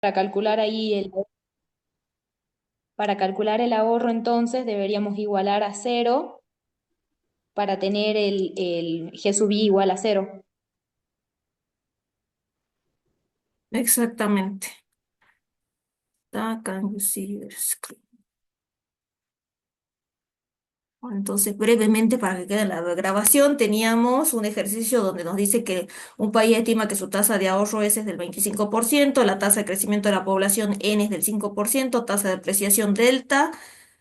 Para calcular ahí para calcular el ahorro, entonces deberíamos igualar a cero para tener el G sub I igual a cero. Exactamente. Can you see your screen? Bueno, entonces, brevemente, para que quede en la grabación, teníamos un ejercicio donde nos dice que un país estima que su tasa de ahorro S es del 25%, la tasa de crecimiento de la población N es del 5%, tasa de depreciación delta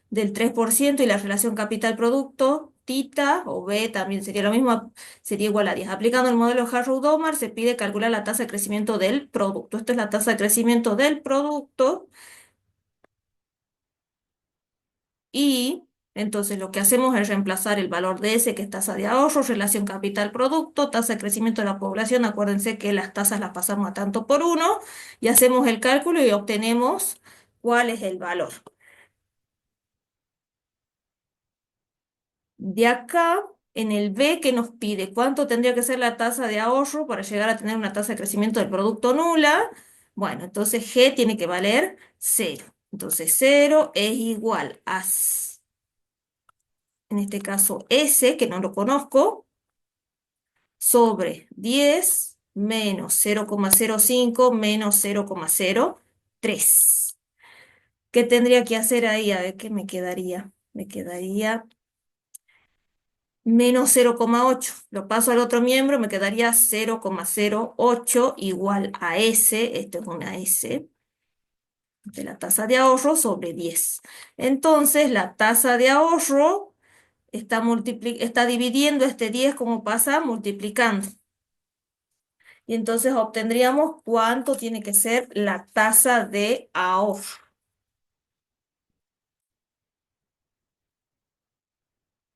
del 3% y la relación capital-producto, tita o B también sería lo mismo, sería igual a 10. Aplicando el modelo Harrow-Domar, se pide calcular la tasa de crecimiento del producto. Esto es la tasa de crecimiento del producto. Y entonces lo que hacemos es reemplazar el valor de S, que es tasa de ahorro, relación capital-producto, tasa de crecimiento de la población. Acuérdense que las tasas las pasamos a tanto por uno y hacemos el cálculo y obtenemos cuál es el valor. De acá, en el B, que nos pide cuánto tendría que ser la tasa de ahorro para llegar a tener una tasa de crecimiento del producto nula. Bueno, entonces G tiene que valer cero. Entonces cero es igual a, en este caso, S, que no lo conozco, sobre 10 menos 0,05 menos 0,03. ¿Qué tendría que hacer ahí? A ver, ¿qué me quedaría? Me quedaría menos 0,8. Lo paso al otro miembro, me quedaría 0,08 igual a S. Esto es una S de la tasa de ahorro sobre 10. Entonces, la tasa de ahorro está dividiendo este 10 como pasa multiplicando. Y entonces obtendríamos cuánto tiene que ser la tasa de ahorro,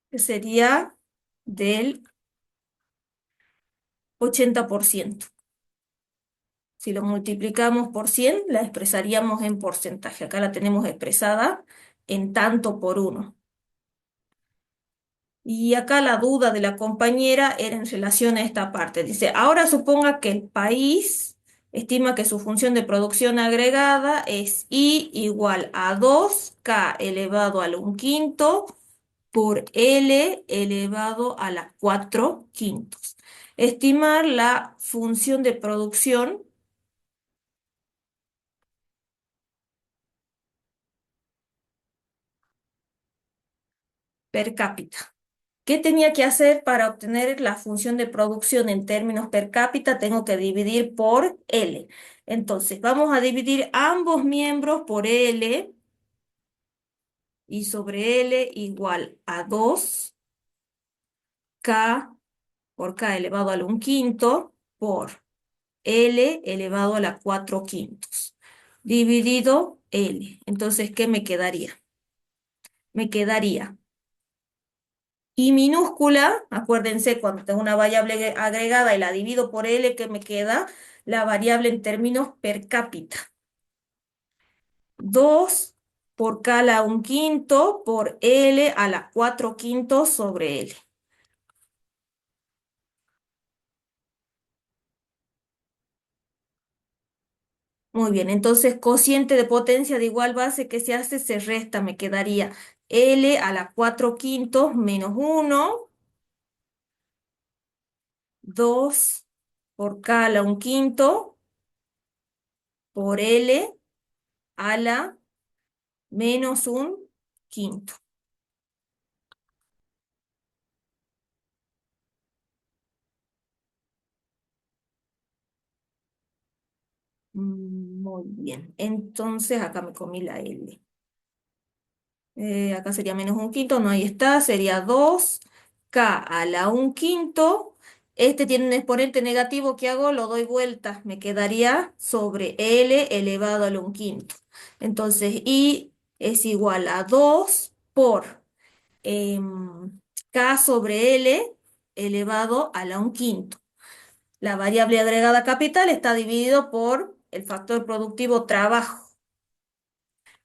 que sería del 80%. Si lo multiplicamos por 100, la expresaríamos en porcentaje. Acá la tenemos expresada en tanto por uno. Y acá la duda de la compañera era en relación a esta parte. Dice, ahora suponga que el país estima que su función de producción agregada es I igual a 2K elevado al 1/5 por L elevado a la 4/5. Estimar la función de producción per cápita. ¿Qué tenía que hacer para obtener la función de producción en términos per cápita? Tengo que dividir por L. Entonces, vamos a dividir ambos miembros por L y sobre L igual a 2K por K elevado al 1/5 por L elevado a la 4/5 dividido L. Entonces, ¿qué me quedaría? Me quedaría I minúscula, acuérdense, cuando tengo una variable agregada y la divido por L, ¿qué me queda? La variable en términos per cápita. 2 por K a la 1/5 por L a la 4/5 sobre L. Muy bien, entonces cociente de potencia de igual base, ¿qué se hace? Se resta, me quedaría L a la 4/5 menos 1, 2 por K a la 1/5 por L a la menos 1/5. Muy bien, entonces acá me comí la L. Acá sería menos 1/5, no, ahí está, sería 2K a la 1/5. Este tiene un exponente negativo, ¿qué hago? Lo doy vuelta, me quedaría sobre L elevado a la 1/5. Entonces, I es igual a 2 por K sobre L elevado a la 1/5. La variable agregada capital está dividido por el factor productivo trabajo.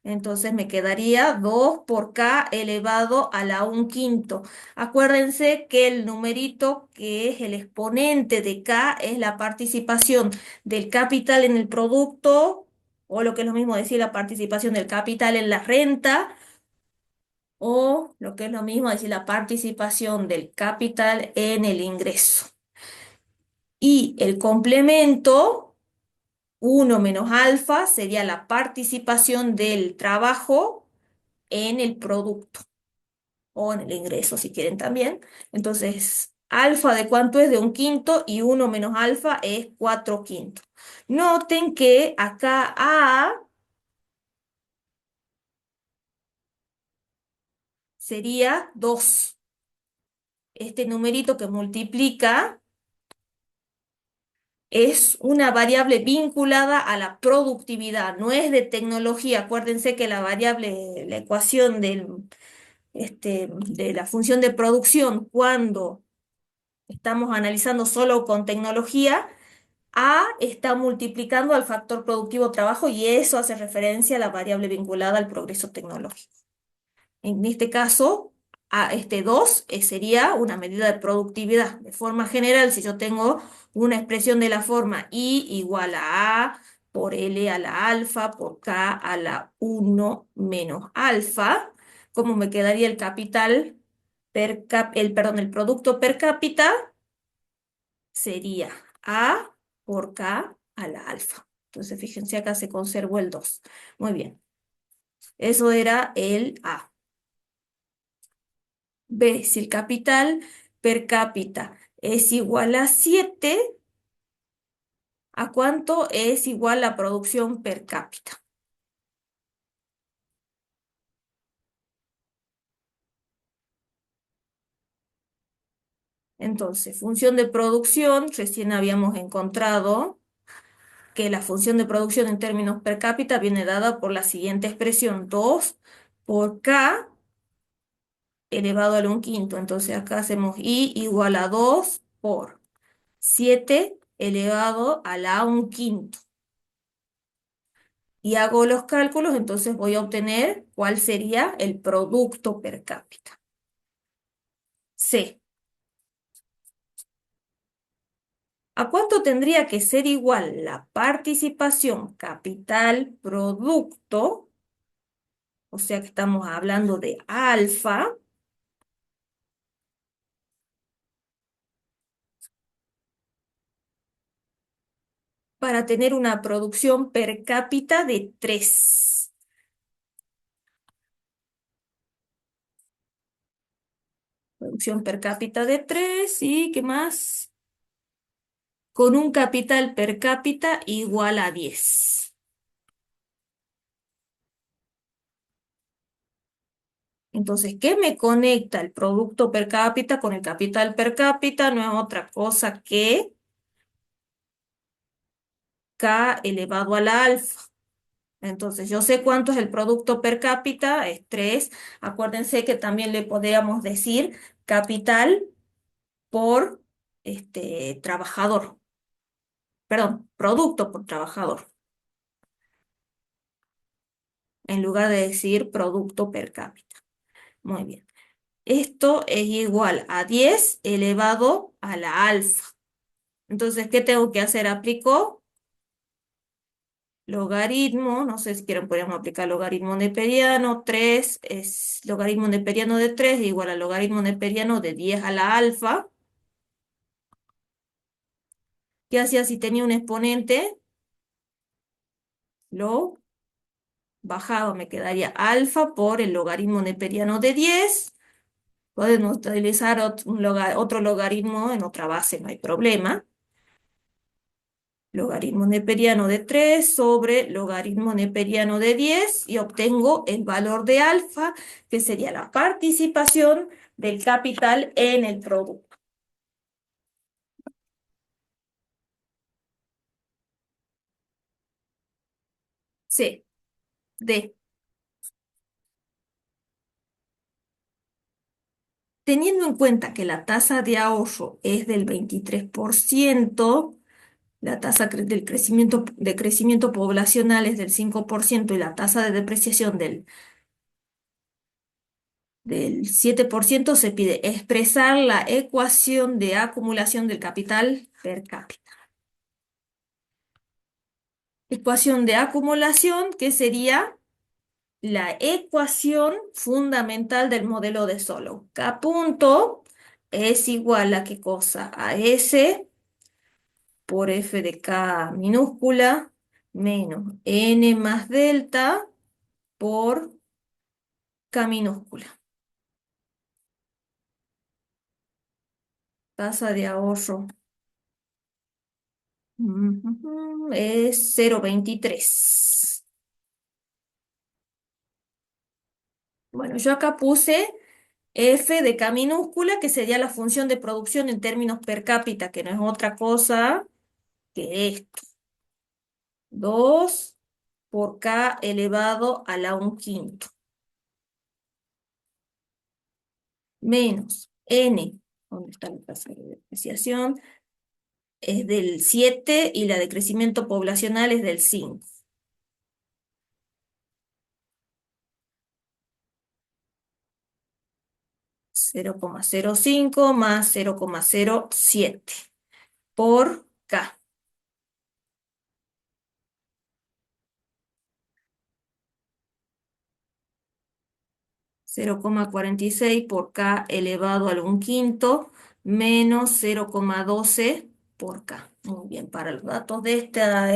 Entonces me quedaría 2 por K elevado a la 1/5. Acuérdense que el numerito que es el exponente de K es la participación del capital en el producto o lo que es lo mismo decir la participación del capital en la renta, o lo que es lo mismo decir la participación del capital en el ingreso. Y el complemento, uno menos alfa, sería la participación del trabajo en el producto o en el ingreso, si quieren también. Entonces, alfa de cuánto es de un quinto y uno menos alfa es 4/5. Noten que acá A sería 2. Este numerito que multiplica es una variable vinculada a la productividad, no es de tecnología. Acuérdense que la variable, la ecuación de la función de producción, cuando estamos analizando solo con tecnología, A está multiplicando al factor productivo trabajo y eso hace referencia a la variable vinculada al progreso tecnológico. En este caso, este 2 sería una medida de productividad. De forma general, si yo tengo una expresión de la forma I igual a A por L a la alfa por K a la 1 menos alfa, ¿cómo me quedaría el capital perdón, el producto per cápita? Sería A por K a la alfa. Entonces, fíjense, acá se conservó el 2. Muy bien. Eso era el A. B, si el capital per cápita es igual a 7, ¿a cuánto es igual la producción per cápita? Entonces, función de producción, recién habíamos encontrado que la función de producción en términos per cápita viene dada por la siguiente expresión, 2 por K elevado al 1/5. Entonces, acá hacemos I igual a 2 por 7 elevado a la 1/5. Y hago los cálculos, entonces voy a obtener cuál sería el producto per cápita. C. ¿A cuánto tendría que ser igual la participación capital-producto? O sea que estamos hablando de alfa para tener una producción per cápita de 3. Producción per cápita de 3 y ¿qué más? Con un capital per cápita igual a 10. Entonces, ¿qué me conecta el producto per cápita con el capital per cápita? No es otra cosa que K elevado a la alfa. Entonces, yo sé cuánto es el producto per cápita, es 3. Acuérdense que también le podríamos decir capital por trabajador. Perdón, producto por trabajador, en lugar de decir producto per cápita. Muy bien. Esto es igual a 10 elevado a la alfa. Entonces, ¿qué tengo que hacer? Aplico logaritmo, no sé si quieren, podríamos aplicar logaritmo neperiano, 3 es logaritmo neperiano de 3 igual a logaritmo neperiano de 10 a la alfa. ¿Qué hacía si tenía un exponente? Lo bajaba, me quedaría alfa por el logaritmo neperiano de 10. Podemos utilizar otro logaritmo en otra base, no hay problema. Logaritmo neperiano de 3 sobre logaritmo neperiano de 10 y obtengo el valor de alfa, que sería la participación del capital en el producto. C. D. Teniendo en cuenta que la tasa de ahorro es del 23%, la tasa de crecimiento poblacional es del 5% y la tasa de depreciación del 7%, se pide expresar la ecuación de acumulación del capital per cápita. ecuación de acumulación, que sería la ecuación fundamental del modelo de Solow. K punto es igual a ¿qué cosa? A S por F de K minúscula menos N más delta por K minúscula. Tasa de ahorro es 0,23. Bueno, yo acá puse F de K minúscula, que sería la función de producción en términos per cápita, que no es otra cosa que esto. 2 por K elevado a la 1/5. Menos N, ¿dónde está la tasa de depreciación? Es del 7 y la de crecimiento poblacional es del 5. 0,05 más 0,07 por K. 0,46 por K elevado al 1/5 menos 0,12 por K. Muy bien, para los datos de esta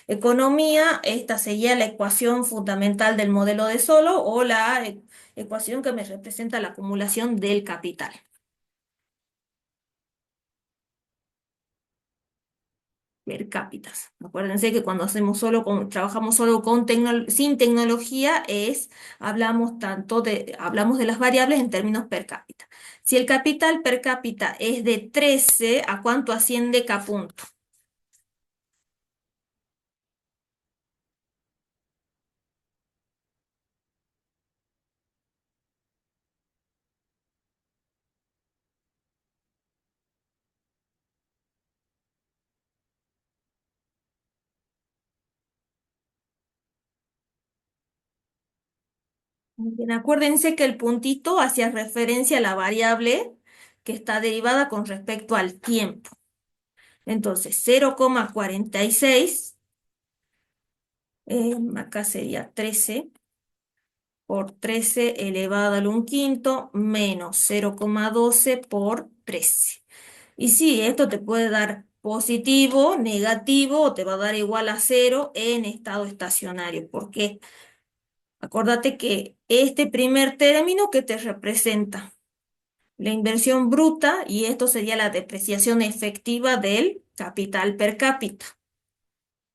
economía, esta sería la ecuación fundamental del modelo de Solow o la ecuación que me representa la acumulación del capital. Per cápitas. Acuérdense que cuando trabajamos solo sin tecnología hablamos de las variables en términos per cápita. Si el capital per cápita es de 13, ¿a cuánto asciende K punto? Muy bien, acuérdense que el puntito hacía referencia a la variable que está derivada con respecto al tiempo. Entonces, 0,46, acá sería 13 por 13 elevado al 1/5 menos 0,12 por 13. Y sí, esto te puede dar positivo, negativo o te va a dar igual a 0 en estado estacionario. ¿Por qué? Acordate que este primer término que te representa la inversión bruta y esto sería la depreciación efectiva del capital per cápita.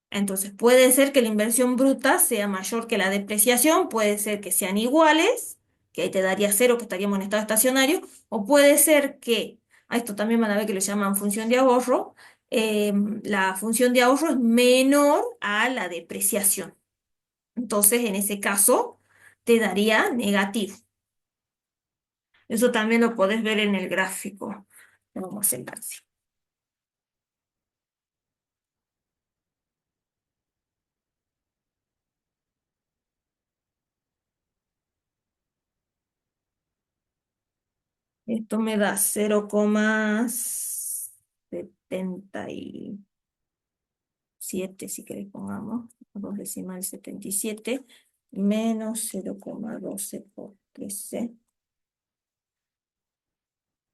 Entonces puede ser que la inversión bruta sea mayor que la depreciación, puede ser que sean iguales, que ahí te daría 0, que estaríamos en estado estacionario, o puede ser que, a esto también van a ver que lo llaman función de ahorro, la función de ahorro es menor a la depreciación. Entonces en ese caso te daría negativo. Eso también lo podés ver en el gráfico. Vamos a hacer así. Esto me da 0,77, si queréis pongamos, 2,77 menos 0,12 por 13,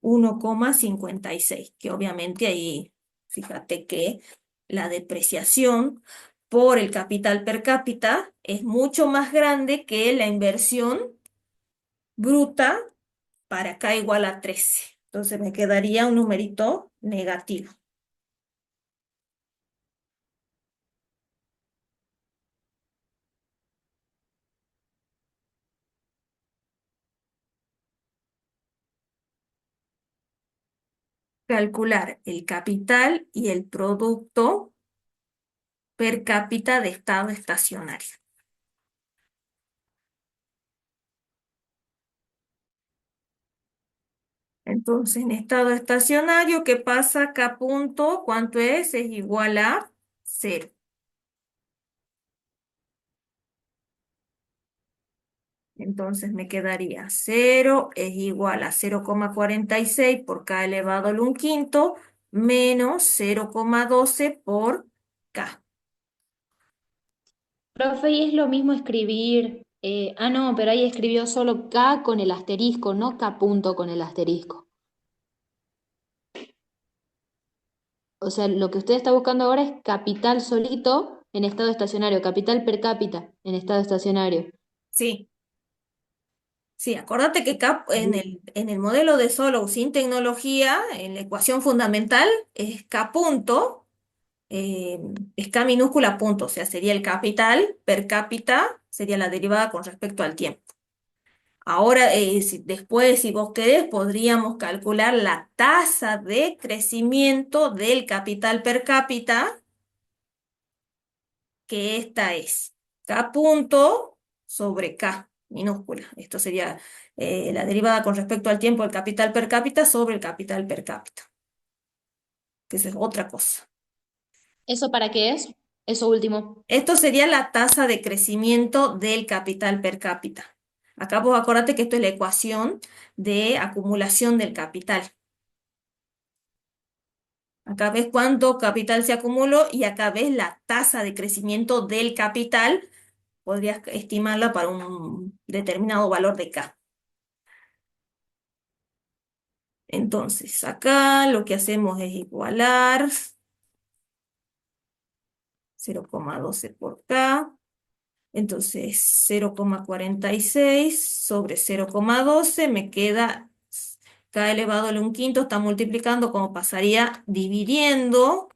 1,56, que obviamente ahí, fíjate que la depreciación por el capital per cápita es mucho más grande que la inversión bruta para K igual a 13. Entonces me quedaría un numerito negativo. Calcular el capital y el producto per cápita de estado estacionario. Entonces, en estado estacionario, ¿qué pasa? K punto, ¿cuánto es? Es igual a 0. Entonces me quedaría 0 es igual a 0,46 por K elevado al 1/5 menos 0,12 por K. Profe, y es lo mismo escribir, no, pero ahí escribió solo K con el asterisco, no K punto con el asterisco. O sea, lo que usted está buscando ahora es capital solito en estado estacionario, capital per cápita en estado estacionario. Sí, sí, acordate que K en el modelo de Solow sin tecnología, en la ecuación fundamental, es K punto, eh, es K minúscula punto, o sea, sería el capital per cápita, sería la derivada con respecto al tiempo. Ahora, después, si vos querés, podríamos calcular la tasa de crecimiento del capital per cápita, que esta es K punto sobre K minúscula. Esto sería la derivada con respecto al tiempo del capital per cápita sobre el capital per cápita, que esa es otra cosa. ¿Eso para qué es? Eso último. Esto sería la tasa de crecimiento del capital per cápita. Acá vos acordate que esto es la ecuación de acumulación del capital. Acá ves cuánto capital se acumuló y acá ves la tasa de crecimiento del capital. Podrías estimarla para un determinado valor de K. Entonces, acá lo que hacemos es igualar 0,12 por K. Entonces, 0,46 sobre 0,12 me queda K elevado a un quinto, está multiplicando como pasaría dividiendo.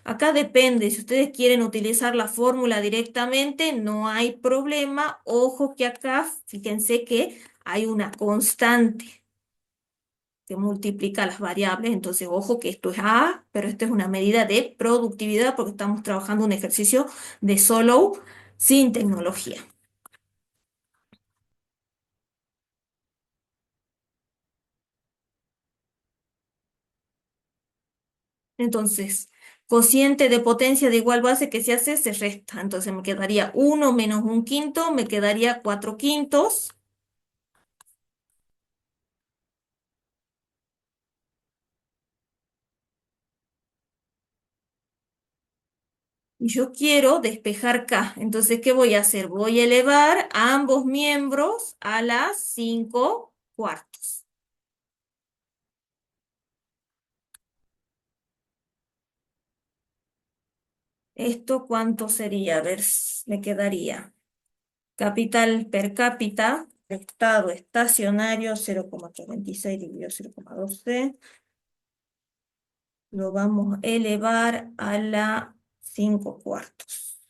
Acá depende, si ustedes quieren utilizar la fórmula directamente, no hay problema. Ojo que acá, fíjense que hay una constante que multiplica las variables, entonces ojo que esto es A, pero esto es una medida de productividad porque estamos trabajando un ejercicio de Solow sin tecnología. Entonces, cociente de potencia de igual base que se hace, se resta. Entonces me quedaría 1 menos un quinto, me quedaría 4 quintos. Y yo quiero despejar K. Entonces, ¿qué voy a hacer? Voy a elevar a ambos miembros a las 5 cuartos. ¿Esto cuánto sería? A ver, me quedaría. Capital per cápita, estado estacionario, 0,36 dividido 0,12. Lo vamos a elevar a la 5 cuartos.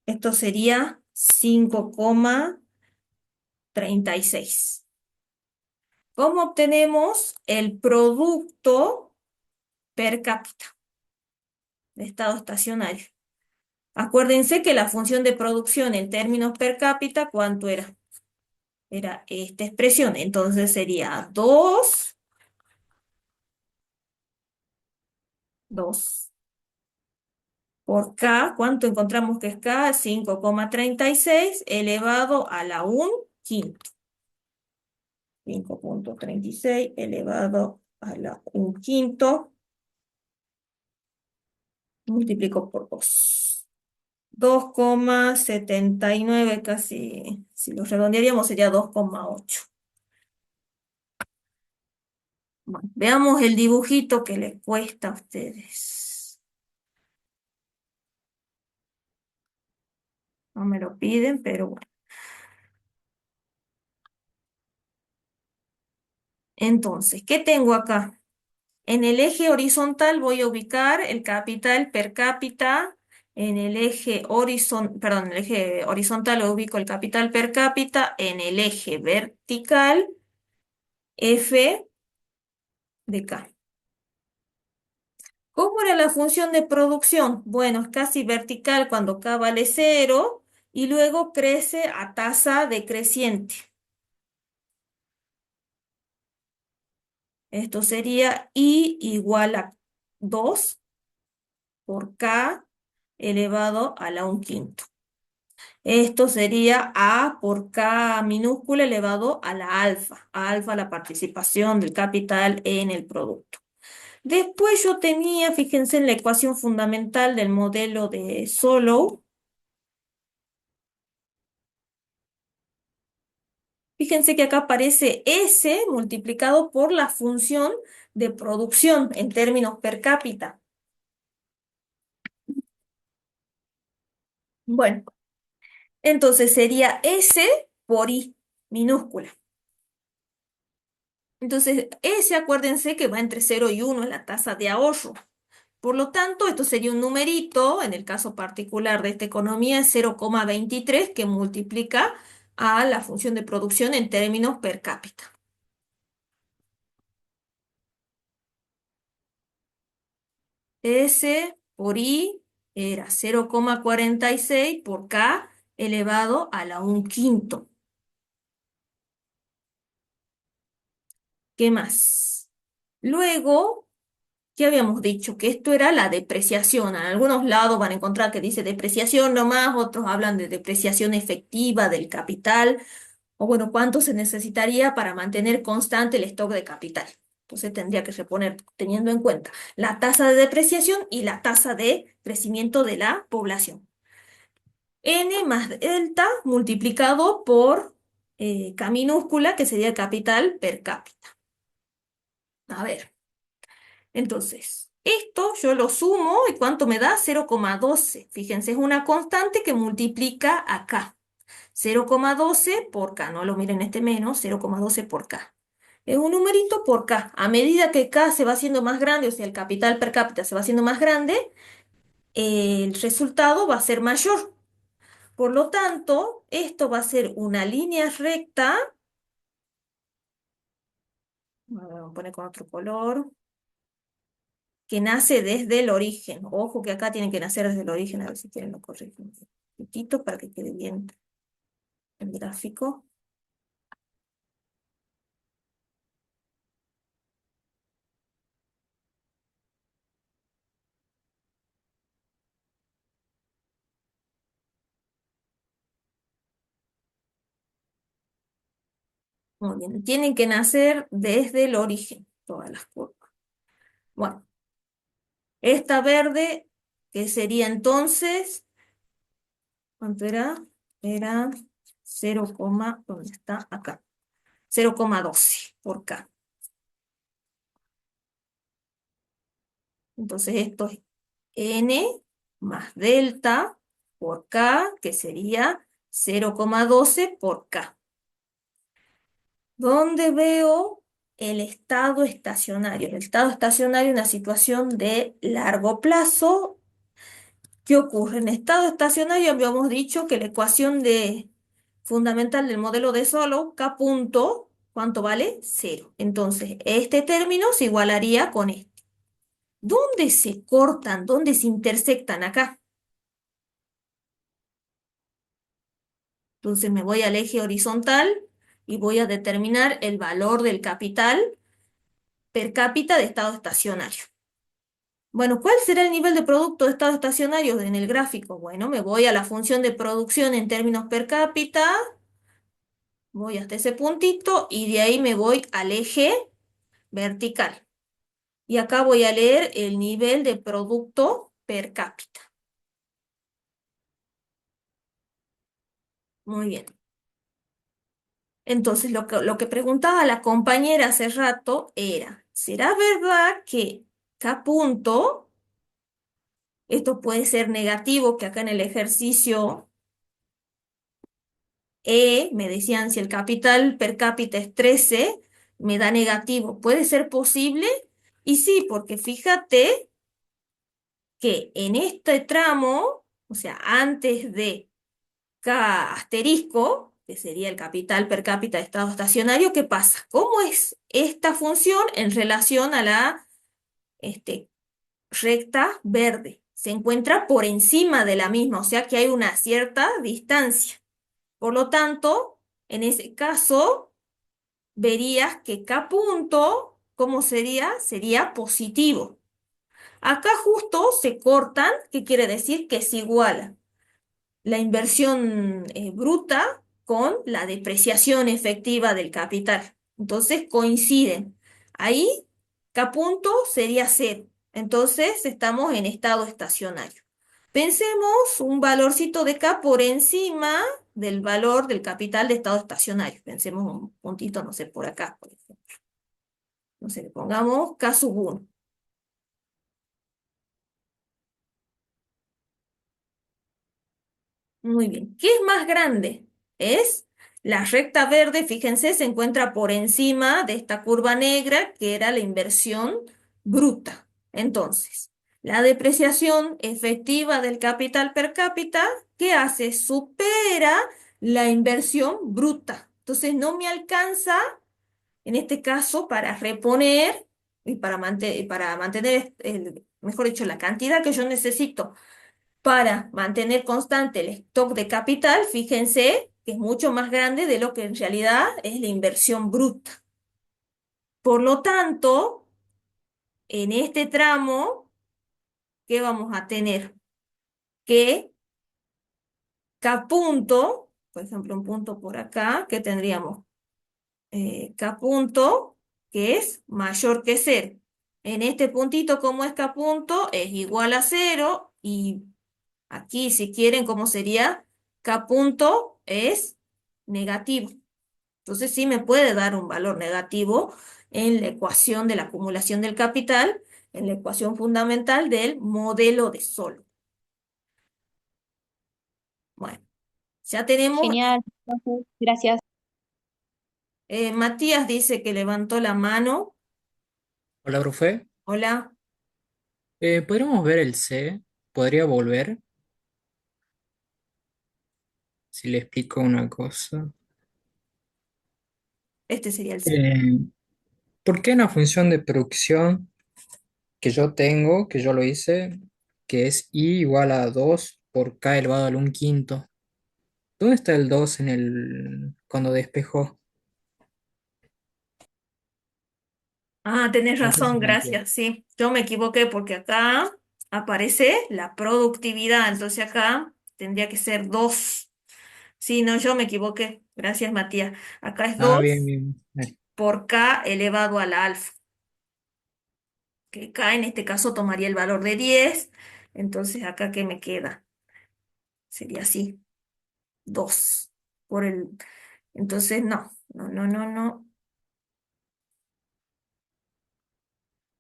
Esto sería 5,36. ¿Cómo obtenemos el producto per cápita de estado estacionario? Acuérdense que la función de producción en términos per cápita, ¿cuánto era? Era esta expresión. Entonces sería 2 por K. ¿Cuánto encontramos que es K? 5,36 elevado a la 1 quinto. 5,36 elevado a la 1 quinto. Multiplico por 2. 2,79 casi, si lo redondearíamos sería 2,8. Bueno, veamos el dibujito que les cuesta a ustedes. No me lo piden, pero bueno. Entonces, ¿qué tengo acá? En el eje horizontal voy a ubicar el capital per cápita. En el eje perdón, en el eje horizontal ubico el capital per cápita. En el eje vertical, F de K. ¿Cómo era la función de producción? Bueno, es casi vertical cuando K vale 0 y luego crece a tasa decreciente. Esto sería I igual a 2 por K elevado a la 1 quinto. Esto sería A por K minúscula elevado a la alfa la participación del capital en el producto. Después yo tenía, fíjense en la ecuación fundamental del modelo de Solow, fíjense que acá aparece S multiplicado por la función de producción en términos per cápita. Bueno, entonces sería S por I minúscula. Entonces, S, acuérdense que va entre 0 y 1 en la tasa de ahorro. Por lo tanto, esto sería un numerito, en el caso particular de esta economía es 0,23 que multiplica a la función de producción en términos per cápita. S por I era 0,46 por K elevado a la 1/5. ¿Qué más? Luego, ya habíamos dicho que esto era la depreciación. En algunos lados van a encontrar que dice depreciación nomás, otros hablan de depreciación efectiva del capital, o bueno, cuánto se necesitaría para mantener constante el stock de capital. Entonces tendría que reponer teniendo en cuenta la tasa de depreciación y la tasa de crecimiento de la población. N más delta multiplicado por K minúscula, que sería el capital per cápita. A ver. Entonces, esto yo lo sumo y ¿cuánto me da? 0,12. Fíjense, es una constante que multiplica acá. 0,12 por K, no lo miren este menos, 0,12 por K. Es un numerito por K. A medida que K se va haciendo más grande, o sea, el capital per cápita se va haciendo más grande, el resultado va a ser mayor. Por lo tanto, esto va a ser una línea recta. Vamos a poner con otro color. Que nace desde el origen. Ojo que acá tienen que nacer desde el origen, a ver si quieren lo corrigen un poquitito para que quede bien el gráfico. Muy bien, tienen que nacer desde el origen, todas las curvas. Bueno, esta verde, que sería entonces, ¿cuánto era? Era 0, ¿dónde está? Acá. 0,12 por K. Entonces esto es N más delta por K, que sería 0,12 por K. ¿Dónde veo el estado estacionario? El estado estacionario es una situación de largo plazo. ¿Qué ocurre? En estado estacionario habíamos dicho que la ecuación fundamental del modelo de Solow, K punto, ¿cuánto vale? Cero. Entonces, este término se igualaría con este. ¿Dónde se cortan? ¿Dónde se intersectan acá? Entonces me voy al eje horizontal y voy a determinar el valor del capital per cápita de estado estacionario. Bueno, ¿cuál será el nivel de producto de estado estacionario en el gráfico? Bueno, me voy a la función de producción en términos per cápita, voy hasta ese puntito y de ahí me voy al eje vertical. Y acá voy a leer el nivel de producto per cápita. Muy bien. Entonces, lo que preguntaba la compañera hace rato era, ¿será verdad que K punto, esto puede ser negativo, que acá en el ejercicio me decían si el capital per cápita es 13, me da negativo. ¿Puede ser posible? Y sí, porque fíjate que en este tramo, o sea, antes de K asterisco, que sería el capital per cápita de estado estacionario, ¿qué pasa? ¿Cómo es esta función en relación a la este, recta verde? Se encuentra por encima de la misma, o sea que hay una cierta distancia. Por lo tanto, en ese caso, verías que K punto, ¿cómo sería? Sería positivo. Acá justo se cortan, ¿qué quiere decir? Que se igualan la inversión bruta con la depreciación efectiva del capital. Entonces coinciden. Ahí K punto sería cero. Entonces estamos en estado estacionario. Pensemos un valorcito de K por encima del valor del capital de estado estacionario. Pensemos un puntito, no sé, por acá, por ejemplo. No sé, le pongamos K sub 1. Muy bien. ¿Qué es más grande? Es la recta verde, fíjense, se encuentra por encima de esta curva negra que era la inversión bruta. Entonces, la depreciación efectiva del capital per cápita, ¿qué hace? Supera la inversión bruta. Entonces, no me alcanza, en este caso, para reponer y para mantener, mejor dicho, la cantidad que yo necesito para mantener constante el stock de capital, fíjense que es mucho más grande de lo que en realidad es la inversión bruta. Por lo tanto, en este tramo, ¿qué vamos a tener? Que K punto, por ejemplo, un punto por acá, que tendríamos K punto, que es mayor que cero. En este puntito, como es K punto, es igual a cero y aquí, si quieren, ¿cómo sería? K punto es negativo. Entonces sí me puede dar un valor negativo en la ecuación de la acumulación del capital, en la ecuación fundamental del modelo de Solow. Bueno, ya tenemos, Genial, entonces, gracias. Matías dice que levantó la mano. Hola, profe. Hola, ¿Podríamos ver el C? ¿Podría volver? Si le explico una cosa. este sería el C. Eh, ¿Por qué una función de producción que yo tengo, que yo lo hice, que es I igual a 2 por K elevado al un quinto? ¿Dónde está el 2 en cuando despejó? Ah, tenés No sé si razón, me entiende. gracias, sí. Yo me equivoqué porque acá aparece la productividad, entonces acá tendría que ser 2. Sí, no, yo me equivoqué. Gracias, Matías. Acá es Ah, bien, 2 bien. por K elevado a la alfa, que K en este caso tomaría el valor de 10. Entonces, acá, ¿qué me queda? Sería así, 2 por el... Entonces, no, no, no, no, no.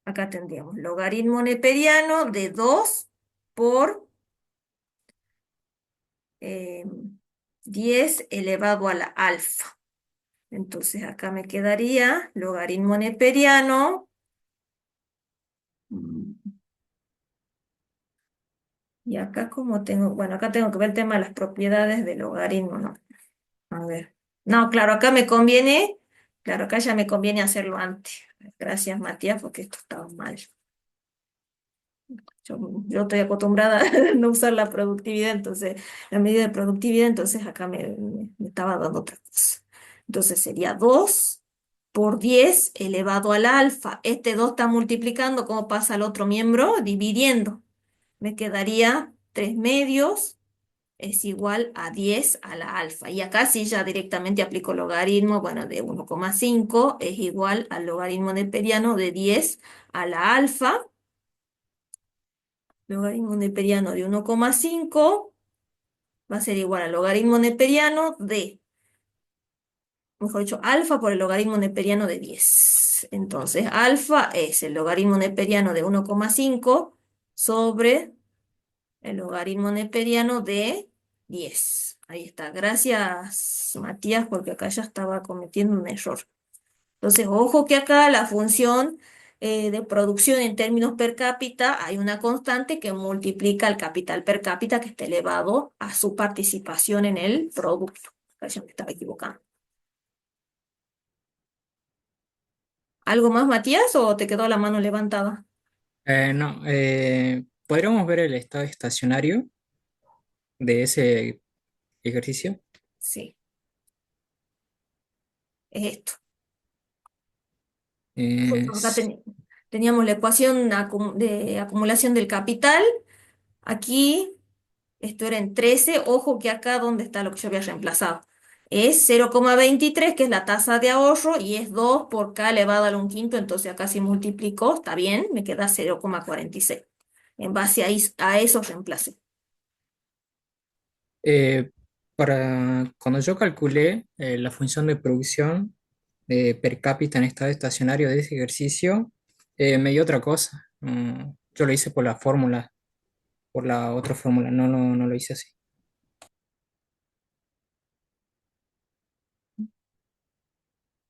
Acá tendríamos logaritmo neperiano de 2 por 10 elevado a la alfa. Entonces, acá me quedaría logaritmo neperiano. mm, Y acá como tengo, bueno, acá tengo que ver el tema de las propiedades del logaritmo, ¿no? A ver. No, claro, acá me conviene, claro, acá ya me conviene hacerlo antes. Gracias, Matías, porque esto estaba mal. Yo estoy acostumbrada a no usar la productividad, entonces, la medida de productividad, entonces acá me estaba dando otra cosa. Entonces sería 2 por 10 elevado al alfa. Este 2 está multiplicando, ¿cómo pasa al otro miembro? Dividiendo. Me quedaría 3 medios es igual a 10 a la alfa. Y acá sí ya directamente aplico logaritmo, bueno, de 1,5 es igual al logaritmo neperiano de 10 a la alfa. Logaritmo neperiano de 1,5 va a ser igual al logaritmo neperiano de, mejor dicho, alfa por el logaritmo neperiano de 10. Entonces, alfa es el logaritmo neperiano de 1,5 sobre el logaritmo neperiano de 10. Ahí está. Gracias, Matías, porque acá ya estaba cometiendo un error. Entonces, ojo que acá la función de producción en términos per cápita, hay una constante que multiplica el capital per cápita que está elevado a su participación en el producto. Acá ya me estaba equivocando. ¿Algo más, Matías, o te quedó la mano levantada? No, ¿podríamos ver el estado estacionario de ese ejercicio? Sí, es esto. Acá Es, teníamos la ecuación de acumulación del capital. Aquí, esto era en 13. Ojo que acá, ¿dónde está lo que yo había reemplazado? es 0,23, que es la tasa de ahorro, y es 2 por K elevado al un quinto, entonces acá si multiplico, está bien, me queda 0,46. En base a eso reemplacé. Eh, cuando yo calculé la función de producción per cápita en estado estacionario de ese ejercicio, me dio otra cosa. Yo lo hice por la fórmula, por la otra fórmula, no lo hice así.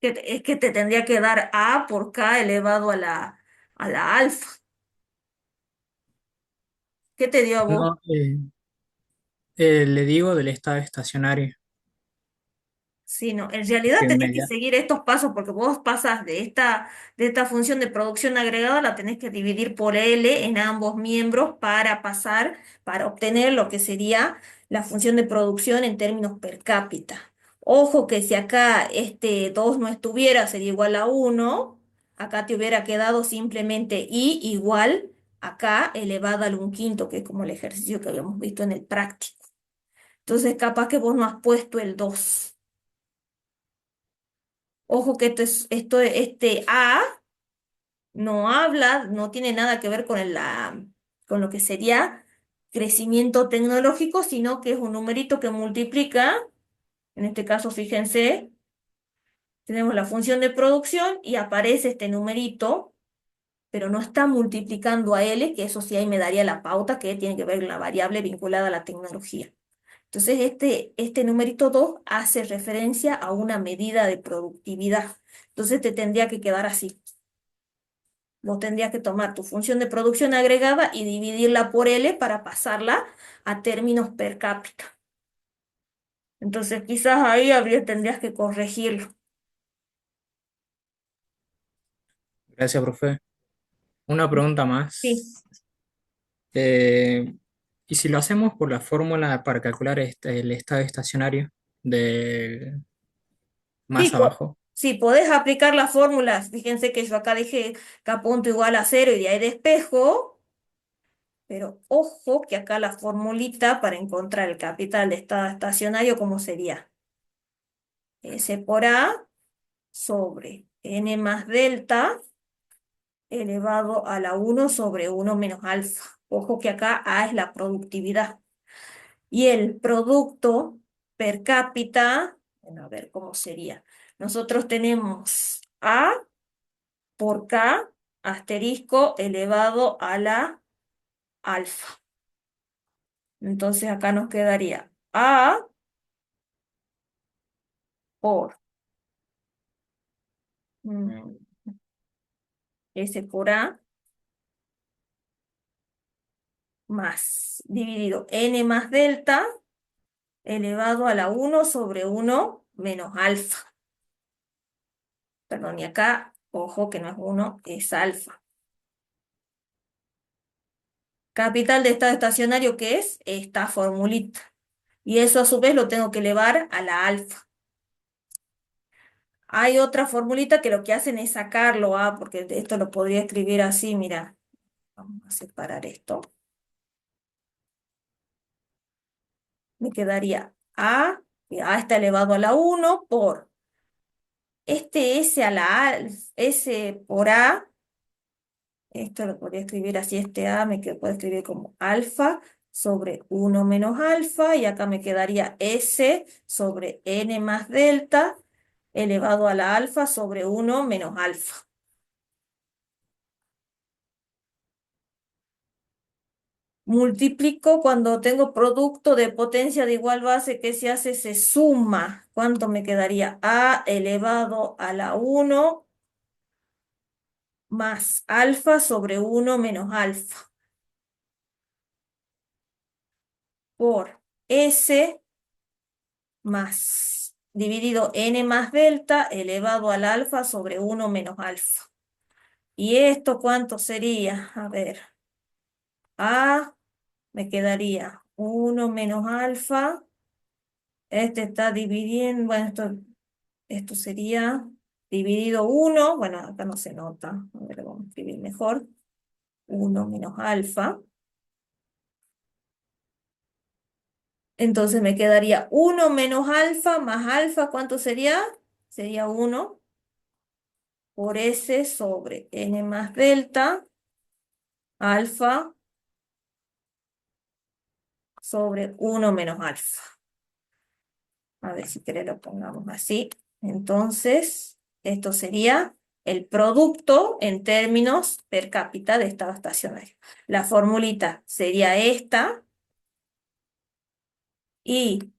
Es que te tendría que dar A por K elevado a la alfa. ¿Qué te dio a vos? No, le digo del estado estacionario, Sí, no, en realidad que tenés me que da. seguir estos pasos porque vos pasas de esta función de producción agregada, la tenés que dividir por L en ambos miembros para pasar, para obtener lo que sería la función de producción en términos per cápita. Ojo que si acá este 2 no estuviera, sería igual a uno, acá te hubiera quedado simplemente I igual acá elevada al un quinto, que es como el ejercicio que habíamos visto en el práctico. Entonces, capaz que vos no has puesto el 2. Ojo que este A no habla, no tiene nada que ver con con lo que sería crecimiento tecnológico, sino que es un numerito que multiplica. En este caso, fíjense, tenemos la función de producción y aparece este numerito, pero no está multiplicando a L, que eso sí ahí me daría la pauta que tiene que ver con la variable vinculada a la tecnología. Entonces, este numerito 2 hace referencia a una medida de productividad. Entonces, te tendría que quedar así. Vos tendrías que tomar tu función de producción agregada y dividirla por L para pasarla a términos per cápita. Entonces, quizás ahí tendrías que corregirlo. Gracias, profe. Una pregunta Sí, más. ¿Y si lo hacemos por la fórmula para calcular el estado estacionario de sí, más abajo? sí, podés aplicar las fórmulas. Fíjense que yo acá dije K punto igual a cero y de ahí despejo, pero ojo que acá la formulita para encontrar el capital de estado estacionario, ¿cómo sería? S por A sobre N más delta elevado a la uno sobre uno menos alfa. Ojo que acá A es la productividad. Y el producto per cápita, bueno, a ver cómo sería. Nosotros tenemos A por K asterisco elevado a la alfa. Entonces acá nos quedaría A por mm, S por A más dividido N más delta elevado a la uno sobre uno menos alfa. Perdón, y acá, ojo que no es uno, es alfa. Capital de estado estacionario, ¿qué es? Esta formulita. Y eso a su vez lo tengo que elevar a la alfa. Hay otra formulita que lo que hacen es sacarlo a, porque esto lo podría escribir así, mira. Vamos a separar esto. Me quedaría A está elevado a la uno por este S a la S por A. Esto lo podría escribir así, este A puedo escribir como alfa sobre uno menos alfa, y acá me quedaría S sobre N más delta elevado a la alfa sobre uno menos alfa. Multiplico cuando tengo producto de potencia de igual base, que se hace, se suma. ¿Cuánto me quedaría? A elevado a la uno más alfa sobre uno menos alfa por S más dividido n más delta elevado al alfa sobre uno menos alfa. ¿Y esto cuánto sería? A ver, A me quedaría uno menos alfa. Este está dividiendo, bueno, esto sería dividido uno. Bueno, acá no se nota, a ver, vamos a escribir mejor. Uno menos alfa Entonces me quedaría uno menos alfa más alfa, ¿cuánto sería? Sería uno por S sobre N más delta, alfa sobre uno menos alfa. A ver si querés lo pongamos así. Entonces, esto sería el producto en términos per cápita de estado estacionario. La formulita sería esta y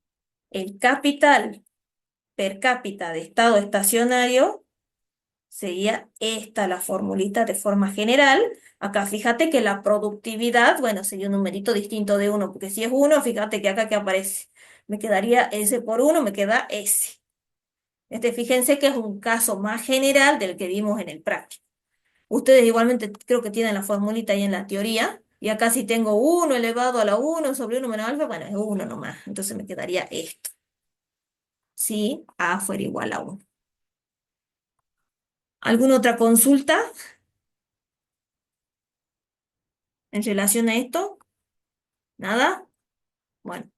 el capital per cápita de estado estacionario sería esta la formulita de forma general. Acá fíjate que la productividad, bueno, sería un numerito distinto de uno, porque si es uno, fíjate que acá que aparece, me quedaría S por uno, me queda S. Fíjense que es un caso más general del que vimos en el práctico. Ustedes igualmente creo que tienen la formulita ahí en la teoría, y acá si tengo uno elevado a la uno sobre uno menos alfa, bueno, es uno nomás, entonces me quedaría esto. Si A fuera igual a uno. ¿Alguna otra consulta en relación a esto? ¿Nada? Bueno,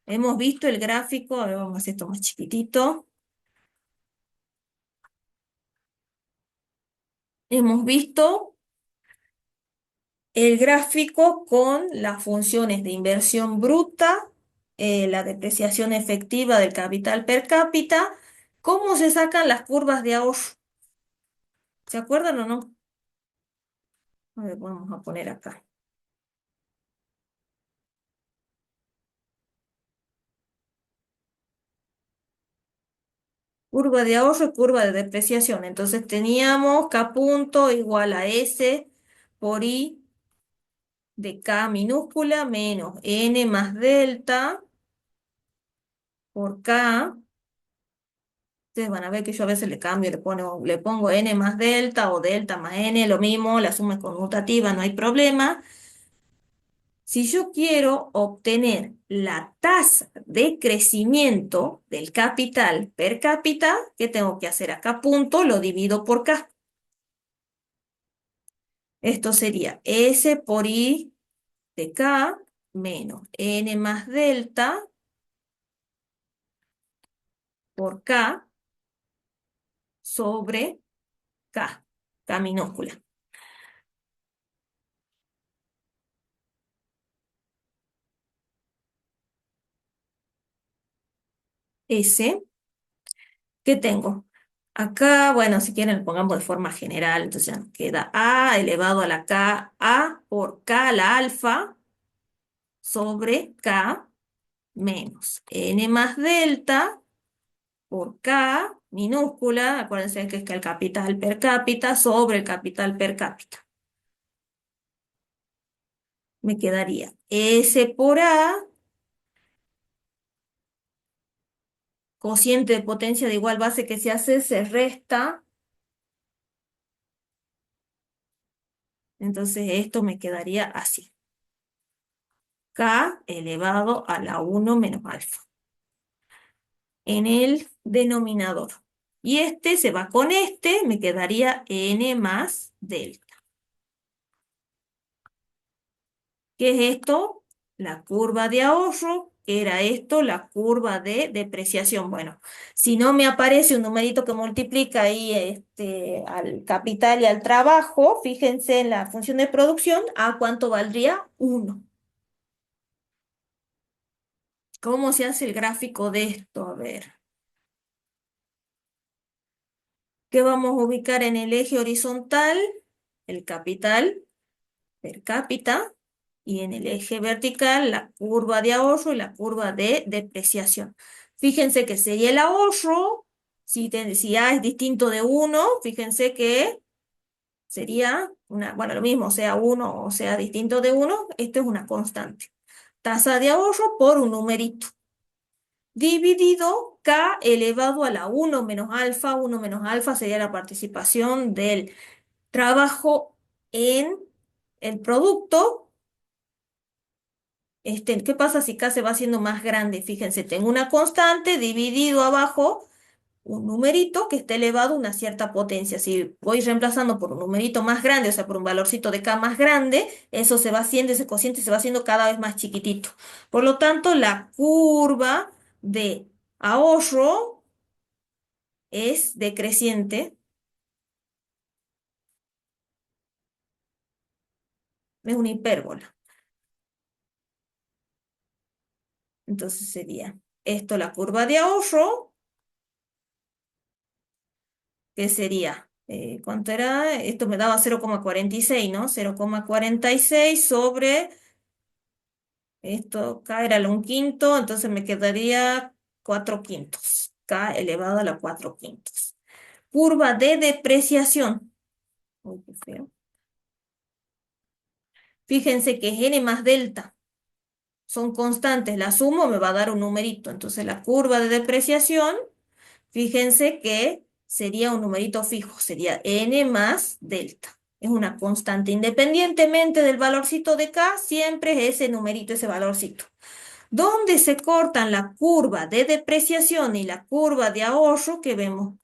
hemos visto el gráfico, a ver, vamos a hacer esto más chiquitito. Hemos visto el gráfico con las funciones de inversión bruta, la depreciación efectiva del capital per cápita, cómo se sacan las curvas de ahorro. ¿Se acuerdan o no? A ver, vamos a poner acá. Curva de ahorro y curva de depreciación. Entonces teníamos K punto igual a S por I de K minúscula menos N más delta por K. Ustedes van a ver que yo a veces le cambio, le pongo n más delta o delta más n, lo mismo, la suma es conmutativa, no hay problema. Si yo quiero obtener la tasa de crecimiento del capital per cápita, ¿qué tengo que hacer acá? Punto, lo divido por K. Esto sería S por I de K menos n más delta por K sobre K, K minúscula. S. ¿Qué tengo? Acá, bueno, si quieren lo pongamos de forma general, entonces ya nos queda A elevado a la K, A por K a la alfa sobre K menos N más delta por K minúscula, acuérdense que es que el capital per cápita sobre el capital per cápita. Me quedaría S por A, cociente de potencia de igual base que se hace, se resta, entonces esto me quedaría así. K elevado a la 1 menos alfa en el denominador. Y este se va con este, me quedaría n más delta. ¿Qué es esto? La curva de ahorro. Era esto la curva de depreciación. Bueno, si no me aparece un numerito que multiplica ahí al capital y al trabajo, fíjense en la función de producción, ¿a cuánto valdría? 1. ¿Cómo se hace el gráfico de esto? A ver. ¿Qué vamos a ubicar en el eje horizontal? El capital per cápita, y en el eje vertical la curva de ahorro y la curva de depreciación. Fíjense que si el ahorro, si A es distinto de 1, fíjense que sería bueno, lo mismo, sea 1 o sea distinto de 1, esto es una constante. Tasa de ahorro por un numerito dividido K elevado a la 1 menos alfa sería la participación del trabajo en el producto. ¿Qué pasa si K se va haciendo más grande? Fíjense, tengo una constante dividido abajo un numerito que esté elevado a una cierta potencia. Si voy reemplazando por un numerito más grande, o sea, por un valorcito de K más grande, eso se va haciendo, ese cociente se va haciendo cada vez más chiquitito. Por lo tanto, la curva de ahorro es decreciente, es una hipérbola. Entonces sería esto la curva de ahorro, que sería, ¿cuánto era? Esto me daba 0,46, ¿no? 0,46 sobre, esto K era un quinto, entonces me quedaría 4 quintos. K elevado a la 4 quintos. Curva de depreciación. Uy, qué feo. Fíjense que es N más delta. Son constantes. La sumo me va a dar un numerito. Entonces la curva de depreciación, fíjense que sería un numerito fijo, sería n más delta. Es una constante. Independientemente del valorcito de K, siempre es ese numerito, ese valorcito. ¿Dónde se cortan la curva de depreciación y la curva de ahorro que vemos?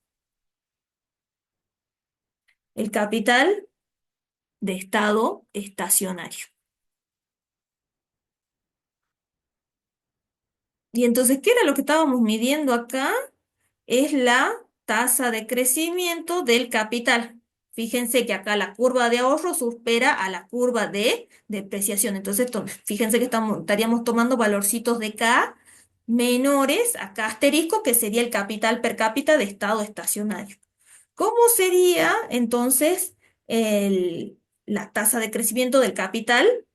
El capital de estado estacionario. Y entonces, ¿qué era lo que estábamos midiendo acá? Es la tasa de crecimiento del capital. Fíjense que acá la curva de ahorro supera a la curva de depreciación. Entonces, fíjense que estaríamos tomando valorcitos de K menores a K asterisco, que sería el capital per cápita de estado estacionario. ¿Cómo sería entonces la tasa de crecimiento del capital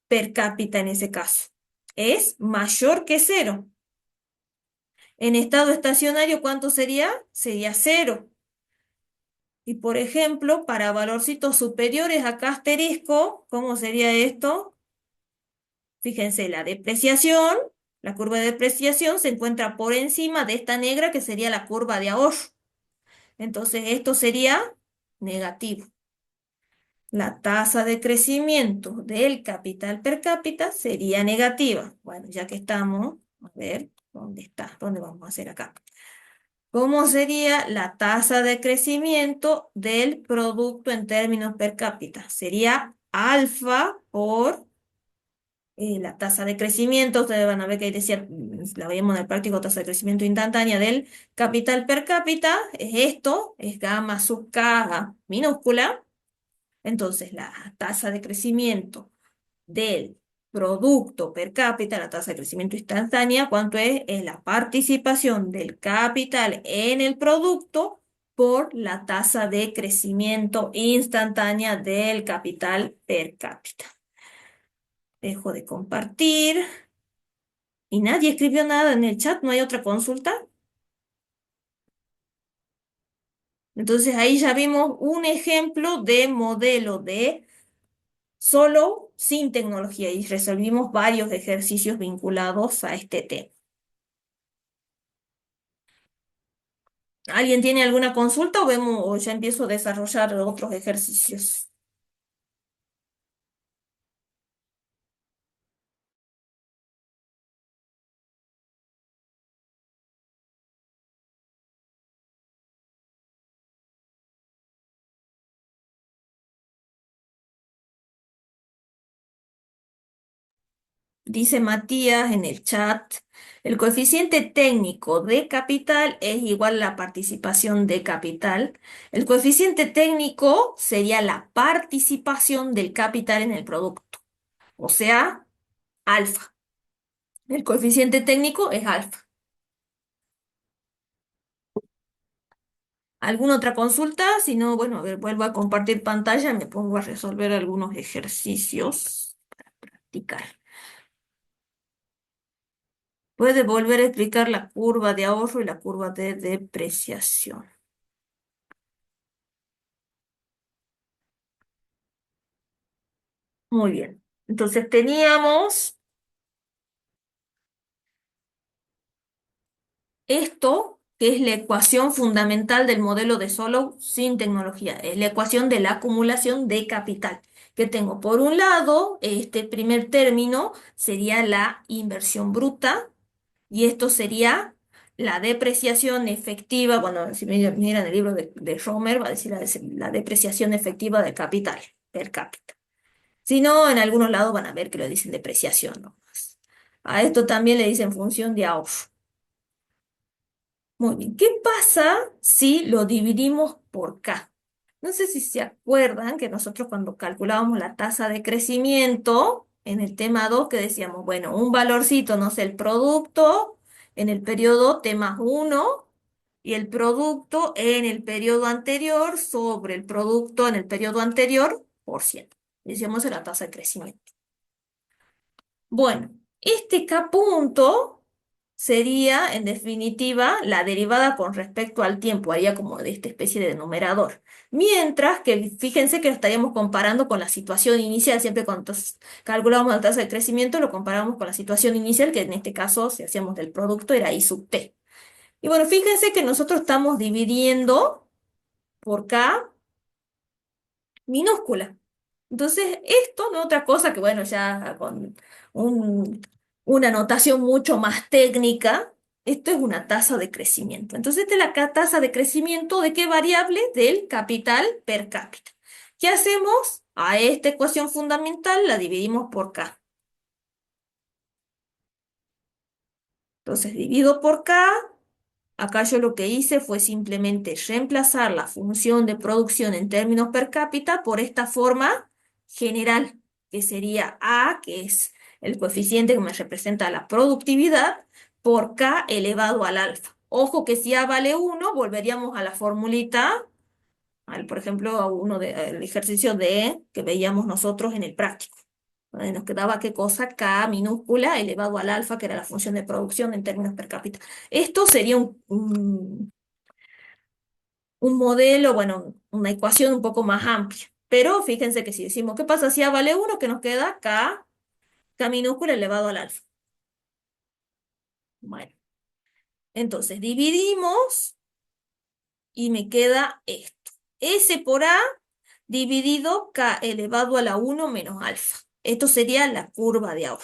per cápita en ese caso? Es mayor que cero. En estado estacionario, ¿cuánto sería? Sería cero. Y por ejemplo, para valorcitos superiores a K asterisco, ¿cómo sería esto? Fíjense, la depreciación, la curva de depreciación se encuentra por encima de esta negra que sería la curva de ahorro. Entonces esto sería negativo. La tasa de crecimiento del capital per cápita sería negativa. Bueno, ya que estamos, a ver, ¿dónde está? ¿Dónde vamos a hacer acá? ¿Cómo sería la tasa de crecimiento del producto en términos per cápita? Sería alfa por la tasa de crecimiento. Ustedes van a ver que ahí decía, la veíamos en el práctico, tasa de crecimiento instantánea del capital per cápita. Es esto, es gamma sub K minúscula. Entonces, la tasa de crecimiento del producto per cápita, la tasa de crecimiento instantánea, ¿cuánto es? Es la participación del capital en el producto por la tasa de crecimiento instantánea del capital per cápita. Dejo de compartir. ¿Y nadie escribió nada en el chat? ¿No hay otra consulta? Entonces ahí ya vimos un ejemplo de modelo de solo sin tecnología y resolvimos varios ejercicios vinculados a este tema. ¿Alguien tiene alguna consulta o vemos o ya empiezo a desarrollar otros ejercicios? Dice Matías en el chat, el coeficiente técnico de capital es igual a la participación de capital. El coeficiente técnico sería la participación del capital en el producto, o sea, alfa. El coeficiente técnico es alfa. ¿Alguna otra consulta? Si no, bueno, a ver, vuelvo a compartir pantalla, me pongo a resolver algunos ejercicios para practicar. Puede volver a explicar la curva de ahorro y la curva de depreciación. Muy bien. Entonces teníamos esto, que es la ecuación fundamental del modelo de Solow sin tecnología. Es la ecuación de la acumulación de capital. Que tengo por un lado, este primer término sería la inversión bruta y esto sería la depreciación efectiva, bueno, si miran el libro de Romer, va a decir la depreciación efectiva del capital per cápita. Si no, en algunos lados van a ver que lo dicen depreciación nomás. A esto también le dicen función de ahorro. Muy bien, ¿qué pasa si lo dividimos por K? No sé si se acuerdan que nosotros cuando calculábamos la tasa de crecimiento en el tema 2 que decíamos, bueno, un valorcito, no sé, el producto en el periodo T más 1 y el producto en el periodo anterior sobre el producto en el periodo anterior por 100. Decíamos la tasa de crecimiento. Bueno, este K punto sería, en definitiva, la derivada con respecto al tiempo, haría como de esta especie de numerador. Mientras que, fíjense que lo estaríamos comparando con la situación inicial, siempre cuando calculamos la tasa de crecimiento, lo comparamos con la situación inicial, que en este caso, si hacíamos del producto, era I sub T. Y bueno, fíjense que nosotros estamos dividiendo por K minúscula. Entonces, esto no es otra cosa que, bueno, ya con un- una notación mucho más técnica, esto es una tasa de crecimiento. Entonces, esta es la tasa de crecimiento de qué variable? Del capital per cápita. ¿Qué hacemos? A esta ecuación fundamental la dividimos por K. Entonces, divido por K. Acá yo lo que hice fue simplemente reemplazar la función de producción en términos per cápita por esta forma general, que sería A, que es el coeficiente que me representa la productividad, por K elevado al alfa. Ojo que si A vale 1, volveríamos a la formulita, por ejemplo, al ejercicio de que veíamos nosotros en el práctico. Nos quedaba qué cosa, K minúscula elevado al alfa, que era la función de producción en términos per cápita. Esto sería un modelo, bueno, una ecuación un poco más amplia. Pero fíjense que si decimos, ¿qué pasa si A vale 1? Que nos queda K minúscula elevado al alfa. Bueno, entonces dividimos y me queda esto. S por A dividido K elevado a la 1 menos alfa. Esto sería la curva de ahorro.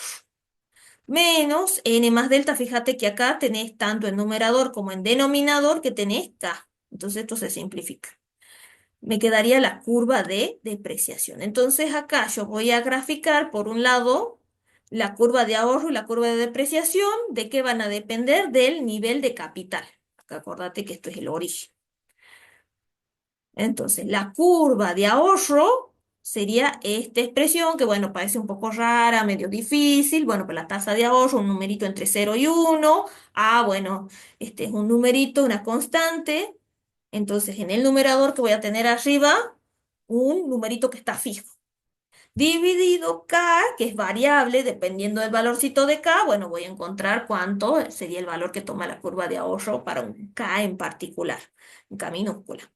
Menos n más delta, fíjate que acá tenés tanto en numerador como en denominador que tenés K. Entonces esto se simplifica. Me quedaría la curva de depreciación. Entonces acá yo voy a graficar por un lado la curva de ahorro y la curva de depreciación. ¿De qué van a depender? Del nivel de capital. Acá acordate que esto es el origen. Entonces, la curva de ahorro sería esta expresión que, bueno, parece un poco rara, medio difícil. Bueno, pues la tasa de ahorro, un numerito entre 0 y 1. Ah, bueno, este es un numerito, una constante. Entonces, en el numerador que voy a tener arriba, un numerito que está fijo. Dividido K, que es variable, dependiendo del valorcito de K, bueno, voy a encontrar cuánto sería el valor que toma la curva de ahorro para un K en particular, un K minúscula.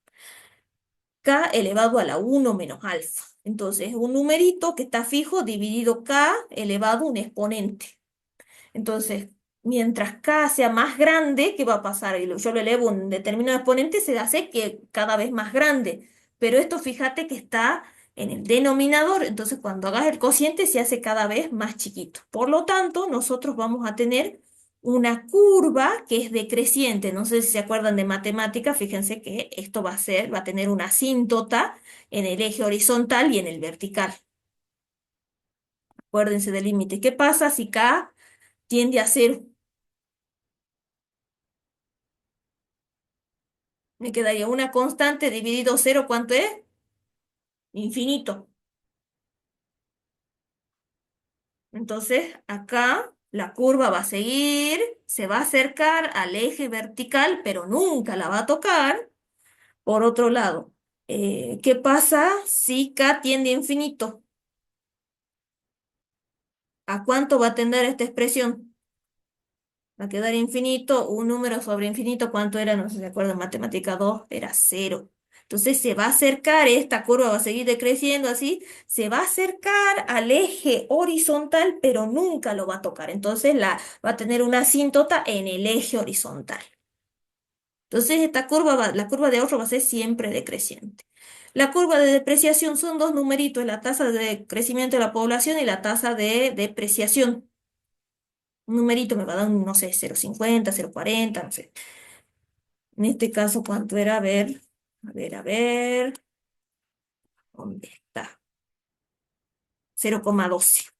K elevado a la 1 menos alfa. Entonces, un numerito que está fijo dividido K elevado a un exponente. Entonces, mientras K sea más grande, ¿qué va a pasar? Yo lo elevo a un determinado exponente, se hace que cada vez más grande. Pero esto fíjate que está en el denominador, entonces cuando hagas el cociente se hace cada vez más chiquito. Por lo tanto, nosotros vamos a tener una curva que es decreciente. No sé si se acuerdan de matemática, fíjense que esto va a tener una asíntota en el eje horizontal y en el vertical. Acuérdense del límite. ¿Qué pasa si K tiende a cero? Me quedaría una constante dividido cero, ¿cuánto es? Infinito. Entonces, acá la curva va a seguir, se va a acercar al eje vertical, pero nunca la va a tocar. Por otro lado, ¿qué pasa si K tiende a infinito? ¿A cuánto va a tender esta expresión? Va a quedar infinito, un número sobre infinito, ¿cuánto era? No sé si se acuerdan, matemática 2 era cero. Entonces se va a acercar, esta curva va a seguir decreciendo así, se va a acercar al eje horizontal, pero nunca lo va a tocar. Entonces va a tener una asíntota en el eje horizontal. Entonces esta curva la curva de ahorro va a ser siempre decreciente. La curva de depreciación son dos numeritos, la tasa de crecimiento de la población y la tasa de depreciación. Un numerito me va a dar, un, no sé, 0,50, 0,40, no sé. En este caso, ¿cuánto era? A ver, ¿dónde está? 0,12.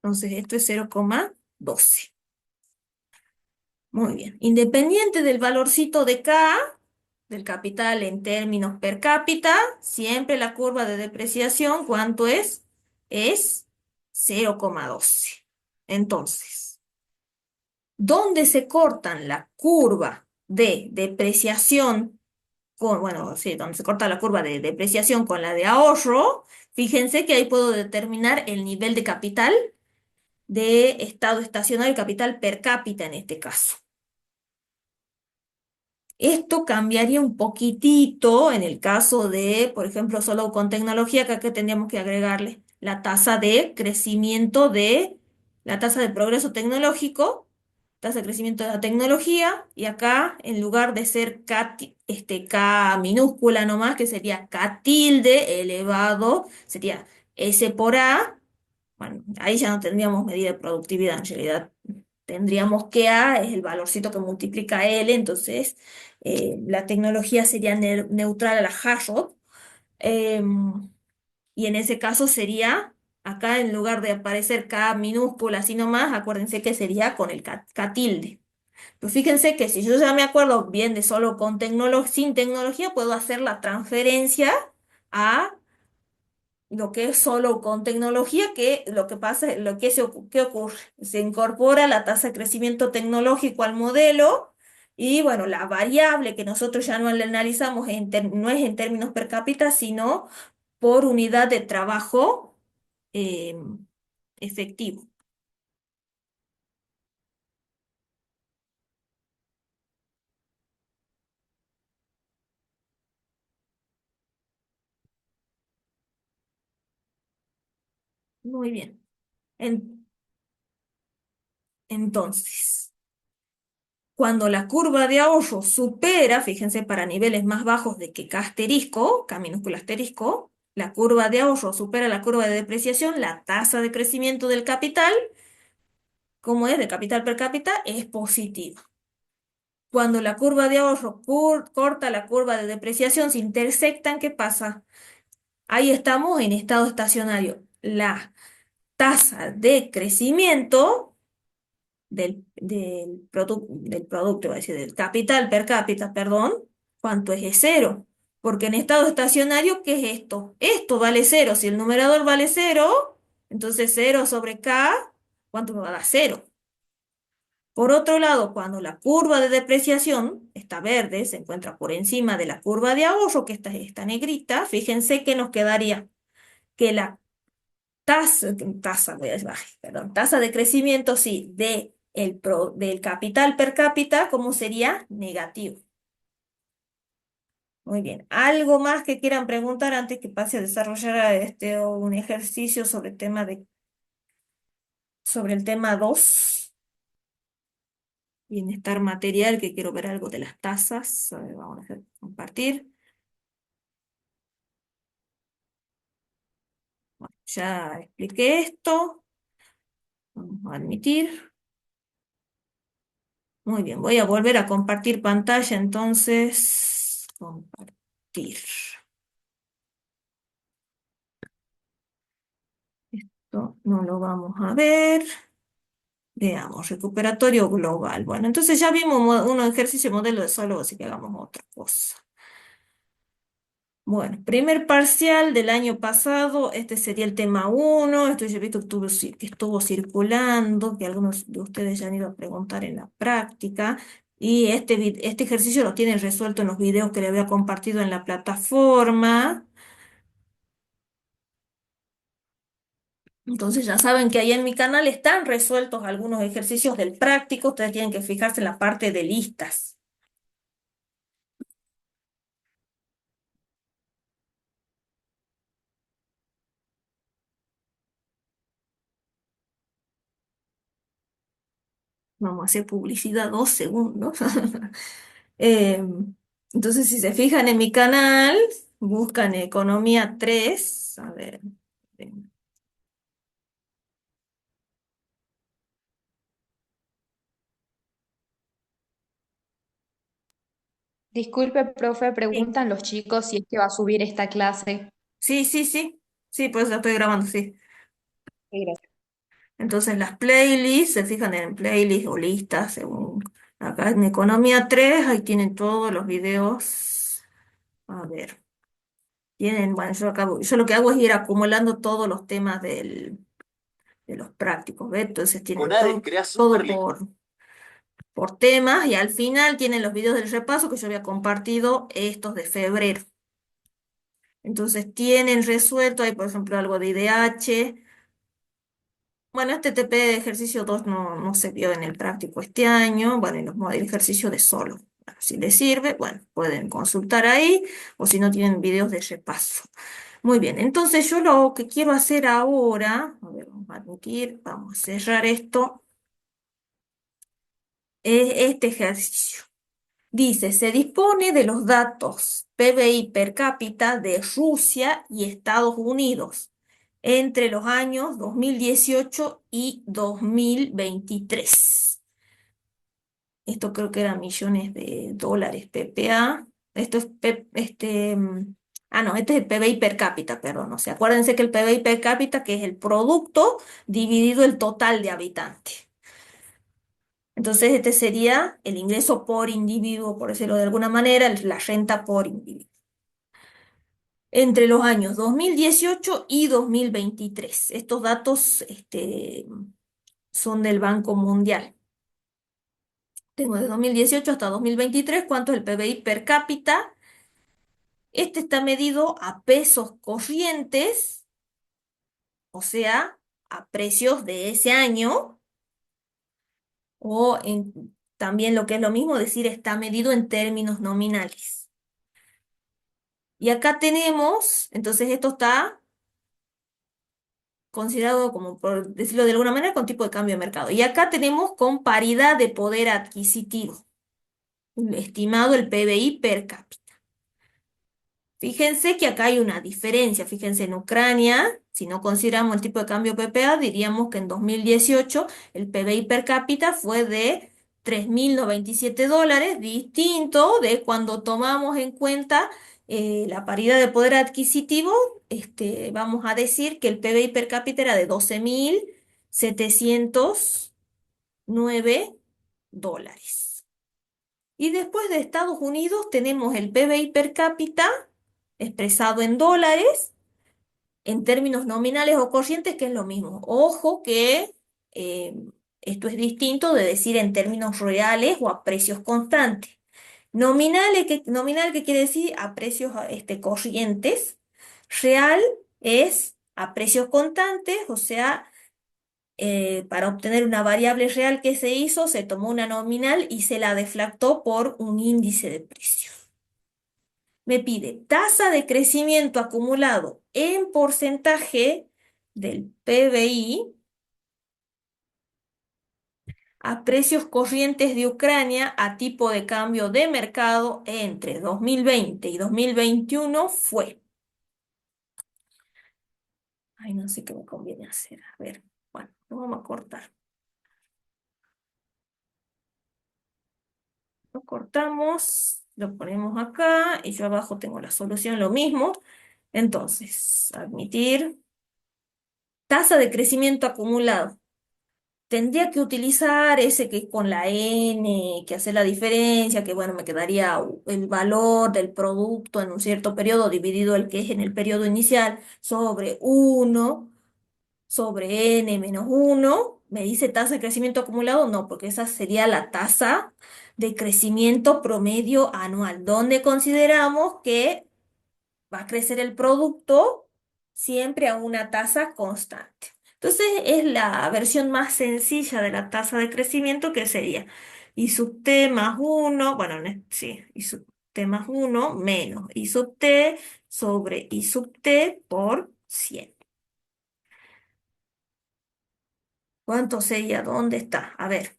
Entonces, esto es 0,12. Muy bien. Independiente del valorcito de K, del capital en términos per cápita, siempre la curva de depreciación, ¿cuánto es? Es 0,12. Entonces, ¿dónde se cortan la curva de depreciación con, bueno, sí, donde se corta la curva de depreciación con la de ahorro? Fíjense que ahí puedo determinar el nivel de capital de estado estacionario, capital per cápita en este caso. Esto cambiaría un poquitito en el caso de, por ejemplo, solo con tecnología, que acá tendríamos que agregarle la tasa de crecimiento de, la tasa de progreso tecnológico, tasa de crecimiento de la tecnología, y acá en lugar de ser K, K minúscula nomás, que sería K tilde elevado, sería S por A. Bueno, ahí ya no tendríamos medida de productividad, en realidad tendríamos que A es el valorcito que multiplica L, entonces la tecnología sería neutral a la hash-rate, y en ese caso sería, acá en lugar de aparecer K minúscula así nomás, acuérdense que sería con el K tilde. Pues fíjense que si yo ya me acuerdo bien de solo con sin tecnología, puedo hacer la transferencia a lo que es solo con tecnología, que lo que pasa, lo que ¿qué ocurre? Se incorpora la tasa de crecimiento tecnológico al modelo y bueno, la variable que nosotros ya no la analizamos no es en términos per cápita, sino por unidad de trabajo eh, efectivo. Muy bien. En- entonces, cuando la curva de ahorro supera, fíjense, para niveles más bajos de que K asterisco, K minúscula asterisco, la curva de ahorro supera la curva de depreciación, la tasa de crecimiento del capital, como es de capital per cápita, es positiva. Cuando la curva de ahorro corta la curva de depreciación, se intersectan, ¿qué pasa? Ahí estamos en estado estacionario. La tasa de crecimiento del producto, iba a decir, del capital per cápita, perdón, ¿cuánto es? Es cero. Porque en estado estacionario, ¿qué es esto? Esto vale cero. Si el numerador vale cero, entonces cero sobre K, ¿cuánto me va a dar? Cero. Por otro lado, cuando la curva de depreciación está verde, se encuentra por encima de la curva de ahorro, que está negrita, fíjense que nos quedaría que la voy a decir, ay, perdón, tasa de crecimiento, sí, del capital per cápita, ¿cómo sería? Negativo. Muy bien. ¿Algo más que quieran preguntar antes que pase a desarrollar un ejercicio sobre el tema 2, bienestar material, que quiero ver algo de las tasas? A ver, vamos a hacer compartir. Bueno, ya expliqué esto. Vamos a admitir. Muy bien, voy a volver a compartir pantalla, entonces, compartir. Esto no lo vamos a ver. Veamos, recuperatorio global. Bueno, entonces ya vimos un ejercicio modelo de solo, así que hagamos otra cosa. Bueno, primer parcial del año pasado, este sería el tema 1. Esto yo he visto que estuvo circulando, que algunos de ustedes ya han ido a preguntar en la práctica. Y este ejercicio lo tienen resuelto en los videos que le había compartido en la plataforma. Entonces ya saben que ahí en mi canal están resueltos algunos ejercicios del práctico. Ustedes tienen que fijarse en la parte de listas. Vamos a hacer publicidad 2 segundos. Eh, entonces, si se fijan en mi canal, Buscan economía 3. A ver. Disculpe, profe, Sí, preguntan los chicos si es que va a subir esta clase. sí, sí, sí. Sí, pues la estoy grabando, sí. Sí, gracias. Entonces las playlists, se fijan en playlists o listas, según acá en Economía 3 ahí tienen todos los videos. A ver, tienen, bueno, yo lo que hago es ir acumulando todos los temas de los prácticos, ¿ves? Entonces tienen todo por temas y al final tienen los videos del repaso que yo había compartido, estos de febrero. Entonces tienen resuelto, hay por ejemplo algo de IDH. Bueno, este TP de ejercicio 2 no se vio en el práctico este año. Bueno, y el ejercicio de solo. Bueno, si les sirve, bueno, pueden consultar ahí o si no tienen videos de repaso. Muy bien, entonces yo lo que quiero hacer ahora, a ver, vamos a admitir, vamos a cerrar esto, es este ejercicio. Dice, se dispone de los datos PBI per cápita de Rusia y Estados Unidos entre los años 2018 y 2023. Esto creo que eran millones de dólares PPA. Esto es, no, este es el PBI per cápita, perdón. O sea, acuérdense que el PBI per cápita, que es el producto dividido el total de habitantes. Entonces, este sería el ingreso por individuo, por decirlo de alguna manera, la renta por individuo. Entre los años 2018 y 2023. Estos datos son del Banco Mundial. Tengo de 2018 hasta 2023 cuánto es el PBI per cápita. Este está medido a pesos corrientes, o sea, a precios de ese año, también lo que es lo mismo, decir, está medido en términos nominales. Y acá tenemos, entonces esto está considerado como, por decirlo de alguna manera, con tipo de cambio de mercado. Y acá tenemos con paridad de poder adquisitivo, estimado el PBI per cápita. Fíjense que acá hay una diferencia. Fíjense en Ucrania, si no consideramos el tipo de cambio PPA, diríamos que en 2018 el PBI per cápita fue de $3.097, distinto de cuando tomamos en cuenta la paridad de poder adquisitivo, vamos a decir que el PBI per cápita era de $12.709. Y después de Estados Unidos tenemos el PBI per cápita expresado en dólares, en términos nominales o corrientes, que es lo mismo. Ojo que eh, esto es distinto de decir en términos reales o a precios constantes. Nominal, ¿qué quiere decir? A precios corrientes. Real es a precios constantes, o sea, para obtener una variable real que se hizo, se tomó una nominal y se la deflactó por un índice de precios. Me pide tasa de crecimiento acumulado en porcentaje del PBI a precios corrientes de Ucrania a tipo de cambio de mercado entre 2020 y 2021 fue. Ay, no sé qué me conviene hacer. A ver, bueno, lo vamos a cortar. Lo cortamos, lo ponemos acá y yo abajo tengo la solución, lo mismo. Entonces, admitir tasa de crecimiento acumulado. Tendría que utilizar ese que es con la N, que hace la diferencia, que bueno, me quedaría el valor del producto en un cierto periodo dividido el que es en el periodo inicial sobre 1 sobre N menos 1. ¿Me dice tasa de crecimiento acumulado? No, porque esa sería la tasa de crecimiento promedio anual, donde consideramos que va a crecer el producto siempre a una tasa constante. Entonces es la versión más sencilla de la tasa de crecimiento que sería I sub t más 1, bueno, sí, I sub t más 1 menos I sub t sobre I sub t por 100. ¿Cuánto sería? ¿Dónde está? A ver,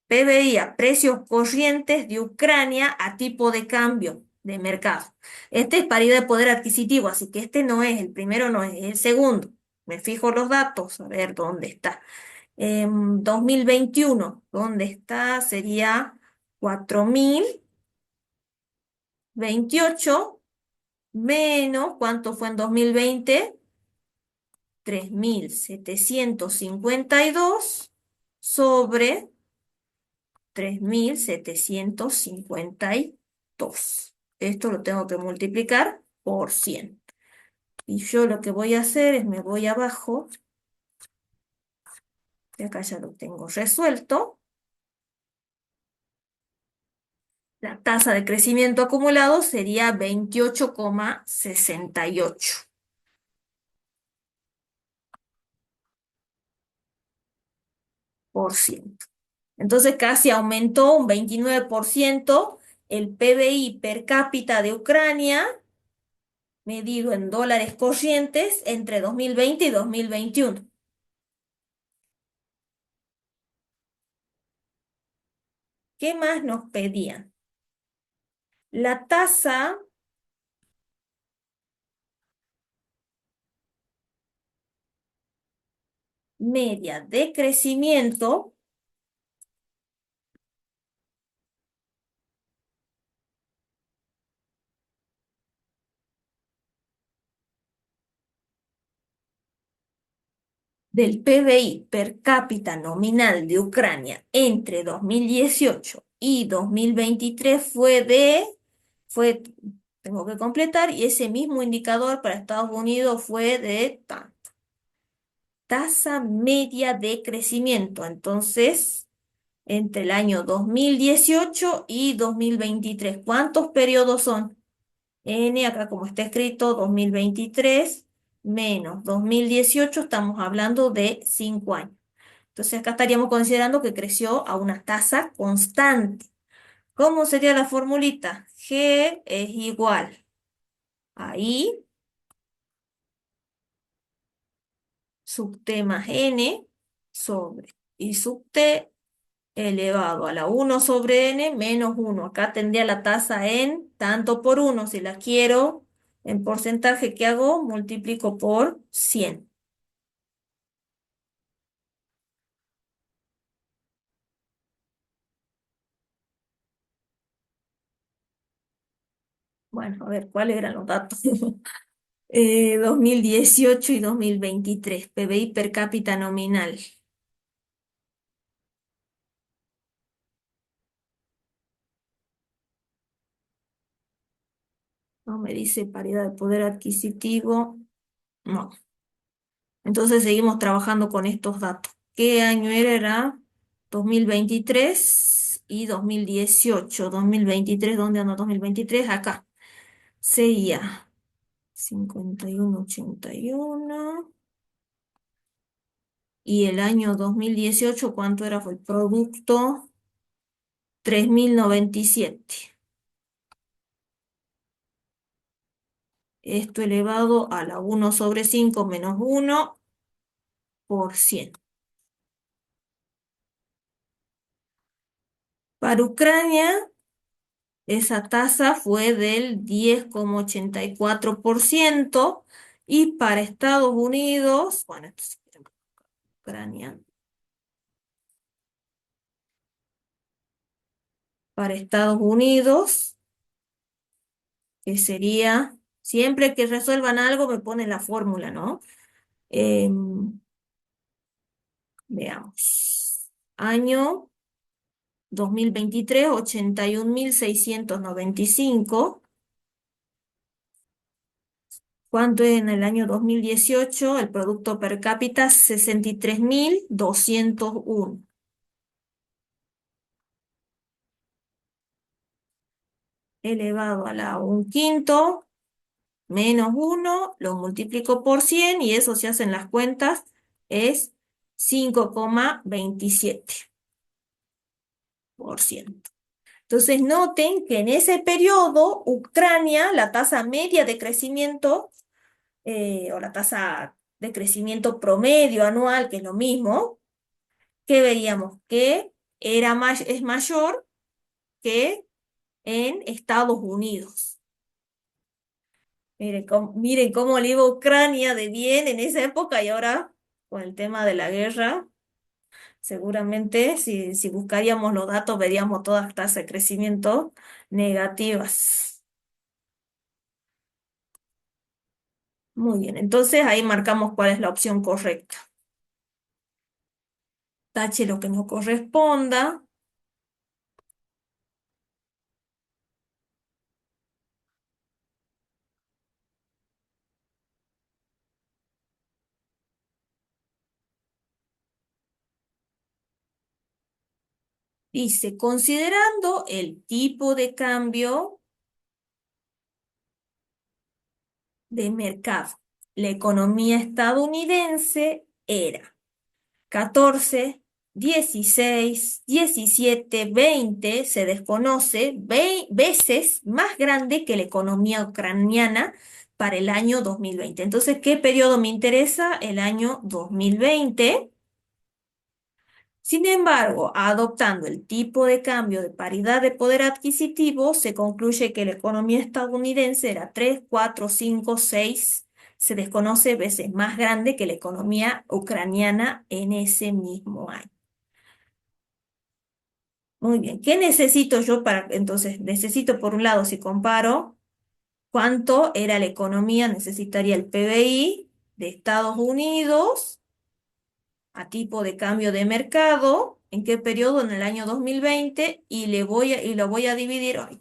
PBI a precios corrientes de Ucrania a tipo de cambio. de mercado. Este es paridad de poder adquisitivo, así que este no es, el primero no es, es el segundo. Me fijo los datos, a ver dónde está. 2021, ¿dónde está? Sería 4028 menos, ¿cuánto fue en 2020? 3752 sobre 3752. Esto lo tengo que multiplicar por 100. Y yo lo que voy a hacer es me voy abajo, y acá ya lo tengo resuelto. La tasa de crecimiento acumulado sería 28,68%. Entonces casi aumentó un 29% el PBI per cápita de Ucrania, medido en dólares corrientes, entre 2020 y 2021. ¿Qué más nos pedían? La tasa media de crecimiento del PBI per cápita nominal de Ucrania entre 2018 y 2023 tengo que completar, y ese mismo indicador para Estados Unidos fue de tasa media de crecimiento. Entonces, entre el año 2018 y 2023, ¿cuántos periodos son? N, acá como está escrito, 2023 menos 2018, estamos hablando de 5 años. Entonces acá estaríamos considerando que creció a una tasa constante. ¿Cómo sería la formulita? G es igual a I sub t más N sobre I sub t elevado a la 1 sobre N menos 1. Acá tendría la tasa en tanto por 1. Si la quiero en porcentaje, ¿qué hago? Multiplico por 100. Bueno, a ver, ¿cuáles eran los datos? 2018 y 2023, PBI per cápita nominal. No me dice paridad de poder adquisitivo. No. Entonces seguimos trabajando con estos datos. ¿Qué año era? Era 2023 y 2018. 2023, ¿dónde anda 2023? Acá. Sería 51,81. Y el año 2018, ¿cuánto era? Fue el producto 3097. Esto elevado a la 1 sobre 5 menos 1%. Para Ucrania, esa tasa fue del 10,84%. Y para Estados Unidos, bueno, esto sí, Ucrania. Para Estados Unidos, que sería, siempre que resuelvan algo me ponen la fórmula, ¿no? Veamos. Año 2023, 81.695. ¿Cuánto es en el año 2018? El producto per cápita, 63.201. Elevado a la 1/5 menos 1, lo multiplico por 100 y eso, se hacen las cuentas, es 5,27%. Entonces noten que en ese periodo Ucrania, la tasa media de crecimiento, o la tasa de crecimiento promedio anual, que es lo mismo, que veríamos que es mayor que en Estados Unidos. Miren cómo le iba a Ucrania de bien en esa época y ahora con el tema de la guerra, seguramente si buscaríamos los datos veríamos todas tasas de crecimiento negativas. Muy bien, entonces ahí marcamos cuál es la opción correcta. Tache lo que no corresponda. Dice, considerando el tipo de cambio de mercado, la economía estadounidense era 14, 16, 17, 20, se desconoce, veces más grande que la economía ucraniana para el año 2020. Entonces, ¿qué periodo me interesa? El año 2020. Sin embargo, adoptando el tipo de cambio de paridad de poder adquisitivo, se concluye que la economía estadounidense era 3, 4, 5, 6, se desconoce veces más grande que la economía ucraniana en ese mismo año. Muy bien, ¿qué necesito yo para, entonces, necesito por un lado, si comparo cuánto era la economía, necesitaría el PBI de Estados Unidos a tipo de cambio de mercado, ¿en qué periodo? En el año 2020 y lo voy a dividir, ay,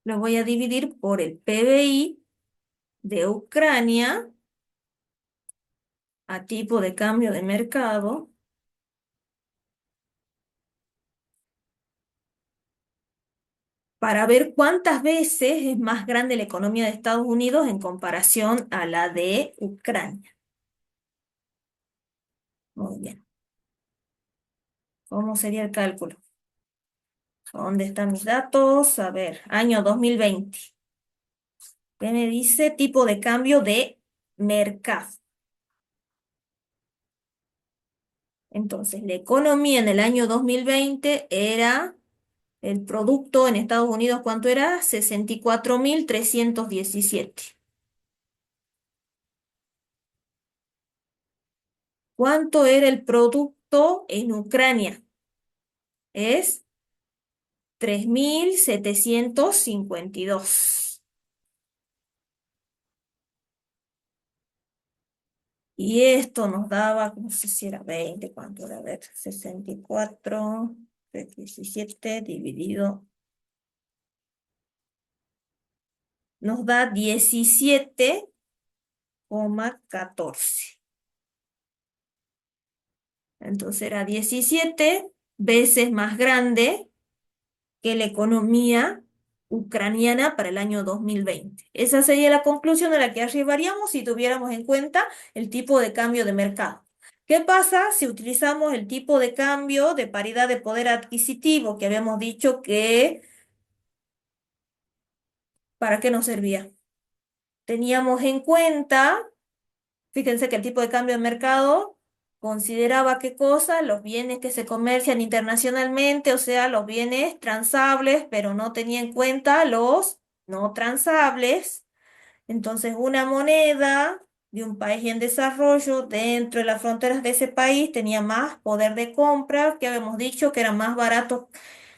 lo voy a dividir por el PBI de Ucrania a tipo de cambio de mercado para ver cuántas veces es más grande la economía de Estados Unidos en comparación a la de Ucrania. Muy bien. ¿Cómo sería el cálculo? ¿Dónde están mis datos? A ver, año 2020. ¿Qué me dice? Tipo de cambio de mercado. Entonces, la economía en el año 2020 era, el producto en Estados Unidos, ¿cuánto era? 64.317. ¿Cuánto era el producto en Ucrania? Es 3.752. Y esto nos daba, no sé si era 20, ¿cuánto era? A ver, 64, 17 dividido, nos da 17,14. Entonces era 17 veces más grande que la economía ucraniana para el año 2020. Esa sería la conclusión a la que arribaríamos si tuviéramos en cuenta el tipo de cambio de mercado. ¿Qué pasa si utilizamos el tipo de cambio de paridad de poder adquisitivo que habíamos dicho que para qué nos servía? Teníamos en cuenta, fíjense que el tipo de cambio de mercado consideraba qué cosa, los bienes que se comercian internacionalmente, o sea, los bienes transables, pero no tenía en cuenta los no transables. Entonces, una moneda de un país en desarrollo dentro de las fronteras de ese país tenía más poder de compra, que habíamos dicho que eran más baratos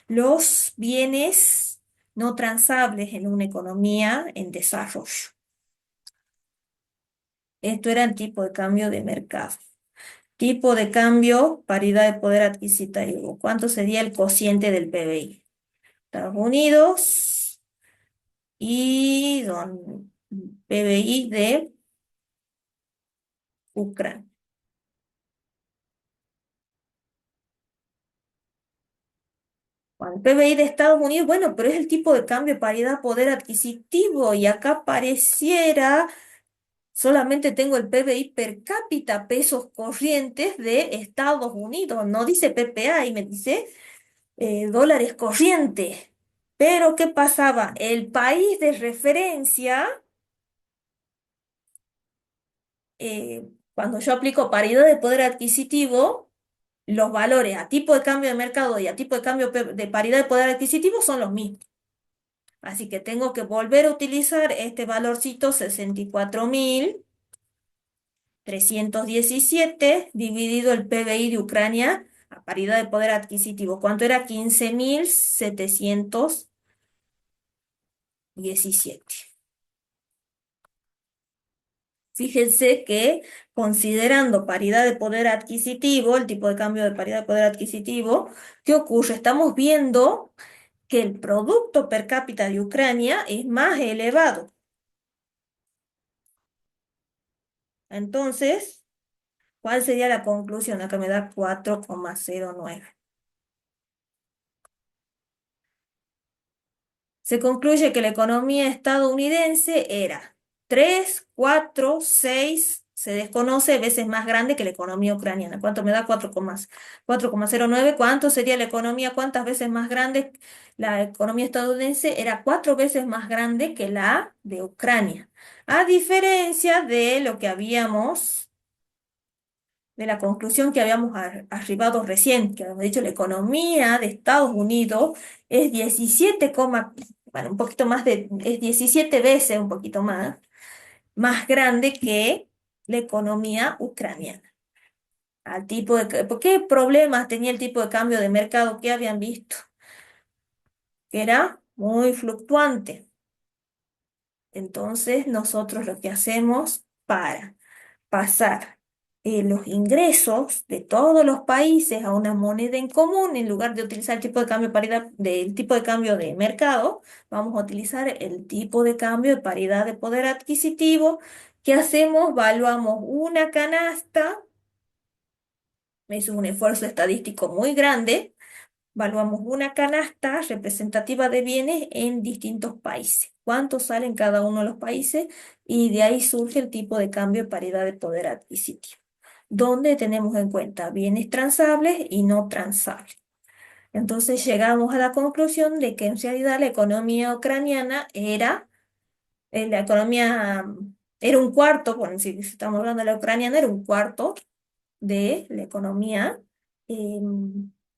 los bienes no transables en una economía en desarrollo. Esto era el tipo de cambio de mercado. Tipo de cambio, paridad de poder adquisitivo. ¿Cuánto sería el cociente del PBI? Estados Unidos y PBI de Ucrania. Bueno, el PBI de Estados Unidos, bueno, pero es el tipo de cambio, paridad, poder adquisitivo, y acá pareciera, solamente tengo el PBI per cápita, pesos corrientes de Estados Unidos, no dice PPA y me dice dólares corrientes. Pero, ¿qué pasaba? El país de referencia Cuando yo aplico paridad de poder adquisitivo, los valores a tipo de cambio de mercado y a tipo de cambio de paridad de poder adquisitivo son los mismos. Así que tengo que volver a utilizar este valorcito 64.317 dividido el PBI de Ucrania a paridad de poder adquisitivo. ¿Cuánto era? 15.717. Fíjense que considerando paridad de poder adquisitivo, el tipo de cambio de paridad de poder adquisitivo, ¿qué ocurre? Estamos viendo que el producto per cápita de Ucrania es más elevado. Entonces, ¿cuál sería la conclusión? Acá me da 4,09. Se concluye que la economía estadounidense era 3, 4, 6, se desconoce, veces más grande que la economía ucraniana. ¿Cuánto me da? 4,09. ¿Cuánto sería la economía? ¿Cuántas veces más grande? La economía estadounidense era 4 veces más grande que la de Ucrania. A diferencia de lo que habíamos de la conclusión que habíamos arribado recién, que habíamos dicho la economía de Estados Unidos es 17, bueno, un poquito más es 17 veces, un poquito más grande que la economía ucraniana. ¿Por qué problemas tenía el tipo de cambio de mercado que habían visto? Que era muy fluctuante. Entonces, nosotros lo que hacemos para pasar los ingresos de todos los países a una moneda en común, en lugar de utilizar el tipo de cambio de paridad del tipo de cambio de mercado, vamos a utilizar el tipo de cambio de paridad de poder adquisitivo. ¿Qué hacemos? Valuamos una canasta, es un esfuerzo estadístico muy grande. Valuamos una canasta representativa de bienes en distintos países. ¿Cuánto sale en cada uno de los países? Y de ahí surge el tipo de cambio de paridad de poder adquisitivo, donde tenemos en cuenta bienes transables y no transables. Entonces llegamos a la conclusión de que en realidad la economía ucraniana la economía era un cuarto, bueno, si estamos hablando de la ucraniana, era un cuarto de la economía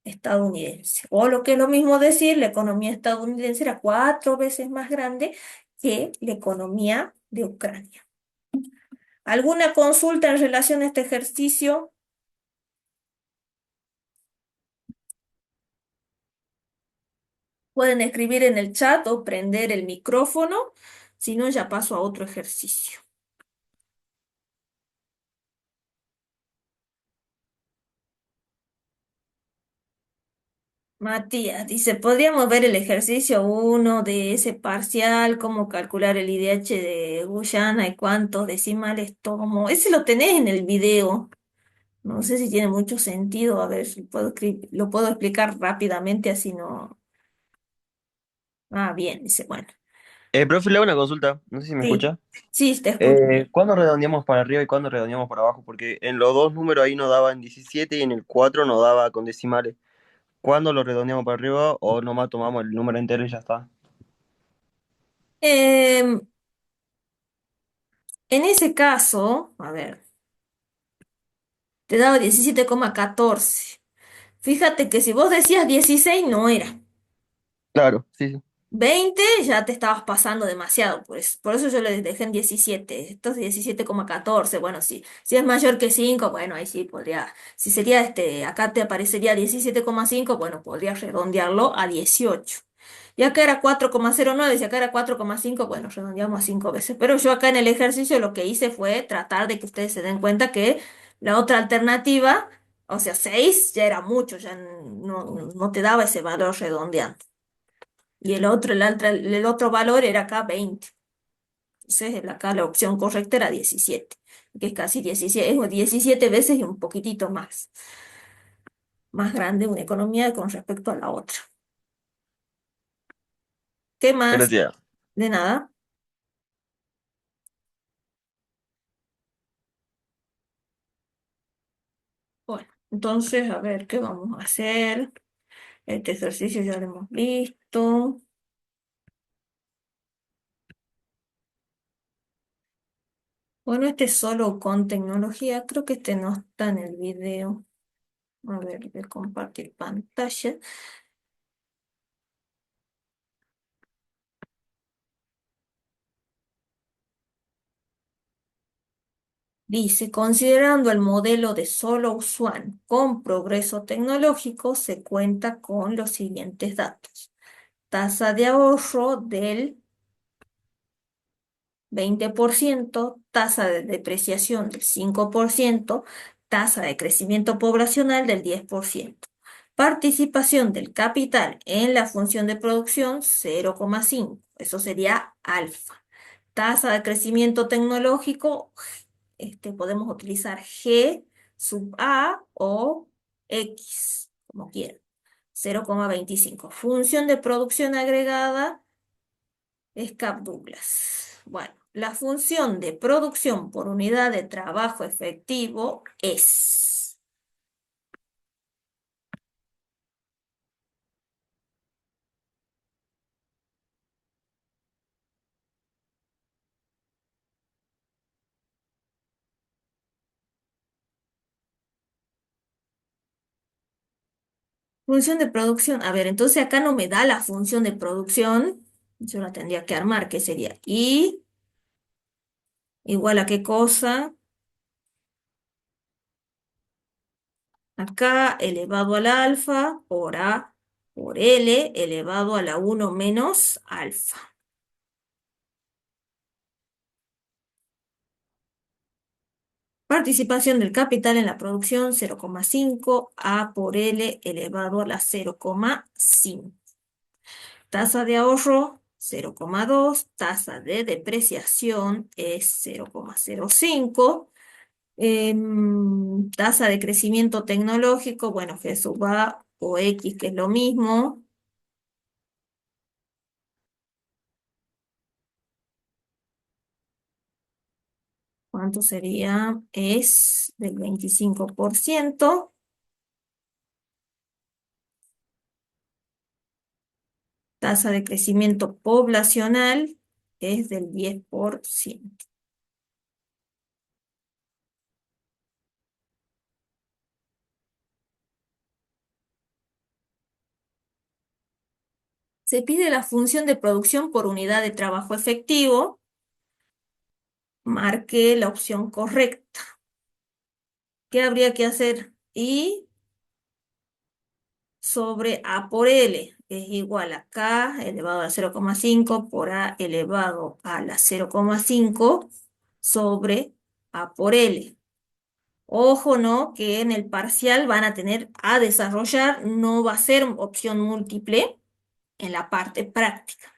estadounidense. O lo que es lo mismo decir, la economía estadounidense era 4 veces más grande que la economía de Ucrania. ¿Alguna consulta en relación a este ejercicio? Pueden escribir en el chat o prender el micrófono, si no ya paso a otro ejercicio. Matías dice, ¿podríamos ver el ejercicio 1 de ese parcial? ¿Cómo calcular el IDH de Guyana y cuántos decimales tomo? Ese lo tenés en el video. No sé si tiene mucho sentido. A ver si lo puedo explicar rápidamente, así no. Ah, bien, dice, bueno. Profe, le hago una consulta, no sé si me Sí, escucha. sí, te escucho. ¿Cuándo redondeamos para arriba y cuándo redondeamos para abajo? Porque en los dos números ahí nos daban 17 y en el 4 nos daba con decimales. ¿Cuándo lo redondeamos para arriba o nomás tomamos el número entero y ya está? Em, en ese caso, a ver, te daba 17,14. Fíjate que si vos decías 16 no era. Claro, sí, sí. 20 ya te estabas pasando demasiado, pues. Por eso yo le dejé en 17. Esto es 17,14. Bueno, sí. Si es mayor que 5 bueno, ahí sí podría. Si sería acá te aparecería 17,5 bueno, podrías redondearlo a 18. Y acá era 4,09, si acá era 4,5 bueno, redondeamos a 5 veces. Pero yo acá en el ejercicio lo que hice fue tratar de que ustedes se den cuenta que la otra alternativa, o sea, 6 ya era mucho, ya no te daba ese valor redondeando. Y el otro valor era acá 20. Entonces, acá la opción correcta era 17, que es casi 17, es 17 veces y un poquitito más grande una economía con respecto a la otra. ¿Qué más? Gracias. De nada. Bueno, entonces, a ver, ¿qué vamos a hacer? Este ejercicio ya lo hemos visto. Bueno, este es solo con tecnología. Creo que este no está en el video. A ver, voy a compartir pantalla. Dice, considerando el modelo de solo Swan con progreso tecnológico, se cuenta con los siguientes datos. Tasa de ahorro del 20%, tasa de depreciación del 5%, tasa de crecimiento poblacional del 10%, participación del capital en la función de producción 0,5, eso sería alfa. Tasa de crecimiento tecnológico, podemos utilizar G sub A o X, como quieran, 0,25. Función de producción agregada es Douglas. Bueno, la función de producción por unidad de trabajo efectivo es. Función de producción. A ver, entonces acá no me da la función de producción. Yo la tendría que armar, que sería I igual a qué cosa. Acá elevado al alfa por A por L elevado a la 1 menos alfa. Participación del capital en la producción 0,5 A por L elevado a la 0,5. Tasa de ahorro 0,2. Tasa de depreciación es 0,05. Tasa de crecimiento tecnológico, bueno, G sub A o X, que es lo mismo. ¿Cuánto sería? Es del 25%. Tasa de crecimiento poblacional es del 10%. Se pide la función de producción por unidad de trabajo efectivo. Marque la opción correcta. ¿Qué habría que hacer? I sobre A por L es igual a K elevado a la 0,5 por A elevado a la 0,5 sobre A por L. Ojo, ¿no? Que en el parcial van a tener a desarrollar, no va a ser opción múltiple en la parte práctica.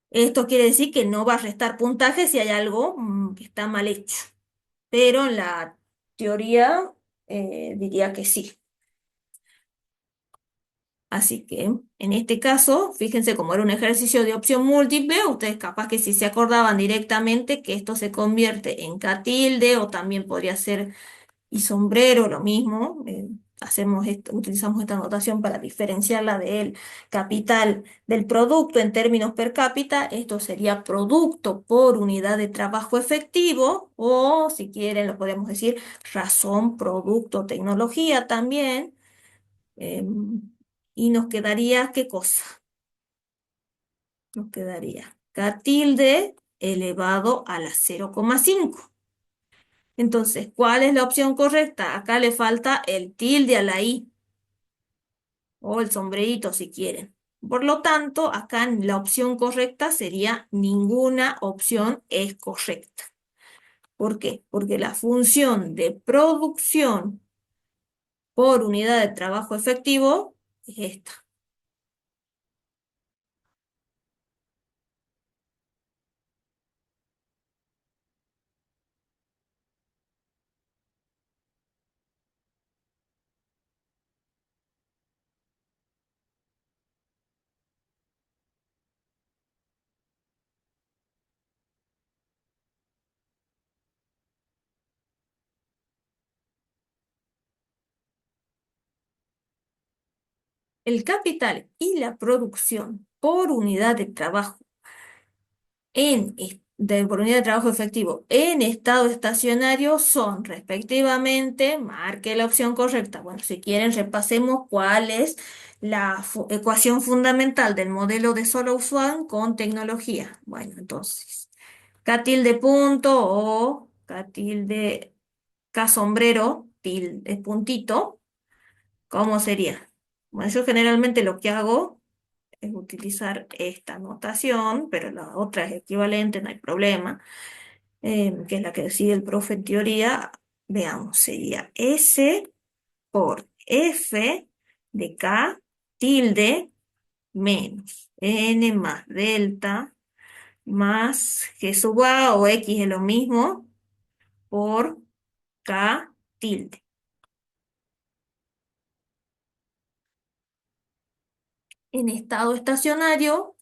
Esto quiere decir que no va a restar puntaje si hay algo que está mal hecho, pero en la teoría diría que sí. Así que en este caso, fíjense como era un ejercicio de opción múltiple, ustedes capaz que si se acordaban directamente que esto se convierte en K tilde o también podría ser y sombrero, lo mismo. Utilizamos esta notación para diferenciarla del capital del producto en términos per cápita. Esto sería producto por unidad de trabajo efectivo o si quieren lo podemos decir razón, producto, tecnología también. Y nos quedaría, ¿qué cosa? Nos quedaría K tilde elevado a la 0,5. Entonces, ¿cuál es la opción correcta? Acá le falta el tilde a la I o el sombrerito si quieren. Por lo tanto, acá la opción correcta sería ninguna opción es correcta. ¿Por qué? Porque la función de producción por unidad de trabajo efectivo es esta. El capital y la producción por unidad de trabajo en por unidad de trabajo efectivo en estado estacionario son respectivamente, marque la opción correcta. Bueno, si quieren, repasemos cuál es la ecuación fundamental del modelo de Solow-Swan con tecnología. Bueno, entonces, K tilde punto o K tilde K sombrero, tilde puntito, ¿cómo sería? Bueno, yo generalmente lo que hago es utilizar esta notación, pero la otra es equivalente, no hay problema, que es la que decide el profe en teoría. Veamos, sería S por F de K tilde menos N más delta más G sub A o X es lo mismo por K tilde. En estado estacionario,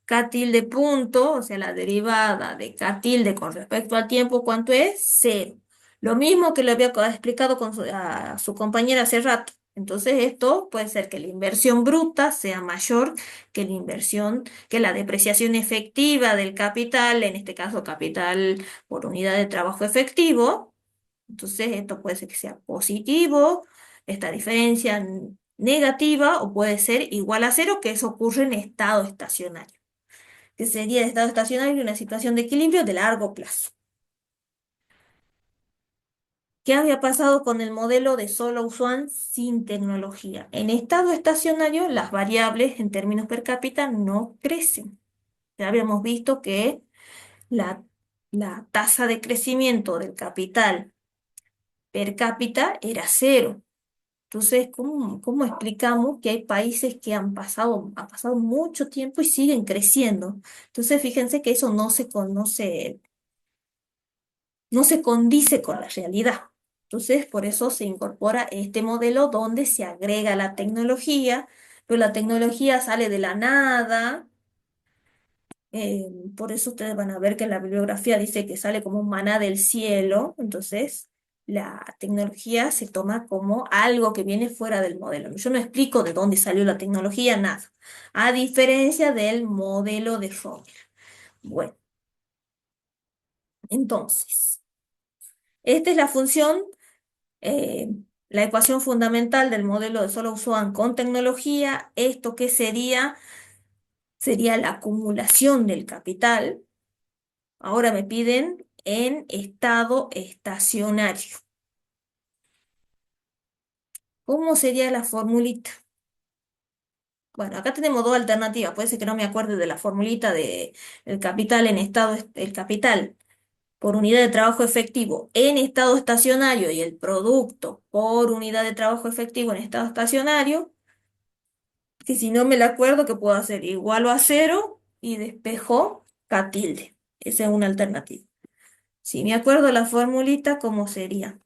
K tilde punto, o sea, la derivada de K tilde con respecto al tiempo, ¿cuánto es? Cero. Lo mismo que le había explicado a su compañera hace rato. Entonces, esto puede ser que la inversión bruta sea mayor que la inversión, que la depreciación efectiva del capital, en este caso capital por unidad de trabajo efectivo. Entonces, esto puede ser que sea positivo, esta diferencia negativa, o puede ser igual a cero, que eso ocurre en estado estacionario, que sería el estado estacionario una situación de equilibrio de largo plazo. ¿Qué había pasado con el modelo de Solow-Swan sin tecnología? En estado estacionario, las variables en términos per cápita no crecen. Ya habíamos visto que la, la tasa de crecimiento del capital per cápita era cero. Entonces, ¿cómo explicamos que hay países que ha pasado mucho tiempo y siguen creciendo? Entonces, fíjense que eso no se condice con la realidad. Entonces, por eso se incorpora este modelo donde se agrega la tecnología, pero la tecnología sale de la nada. Por eso ustedes van a ver que en la bibliografía dice que sale como un maná del cielo. Entonces, la tecnología se toma como algo que viene fuera del modelo. Yo no explico de dónde salió la tecnología, nada. A diferencia del modelo de Romer. Bueno, entonces, esta es la función, eh, la ecuación fundamental del modelo de Solow-Swan con tecnología. ¿Esto qué sería? Sería la acumulación del capital. Ahora me piden en estado estacionario. ¿Cómo sería la formulita? Bueno, acá tenemos dos alternativas. Puede ser que no me acuerde de la formulita de el capital en estado, el capital por unidad de trabajo efectivo en estado estacionario y el producto por unidad de trabajo efectivo en estado estacionario. Que si no me la acuerdo, que puedo hacer igual o a cero y despejo K tilde. Esa es una alternativa. Si me acuerdo la formulita, ¿cómo sería?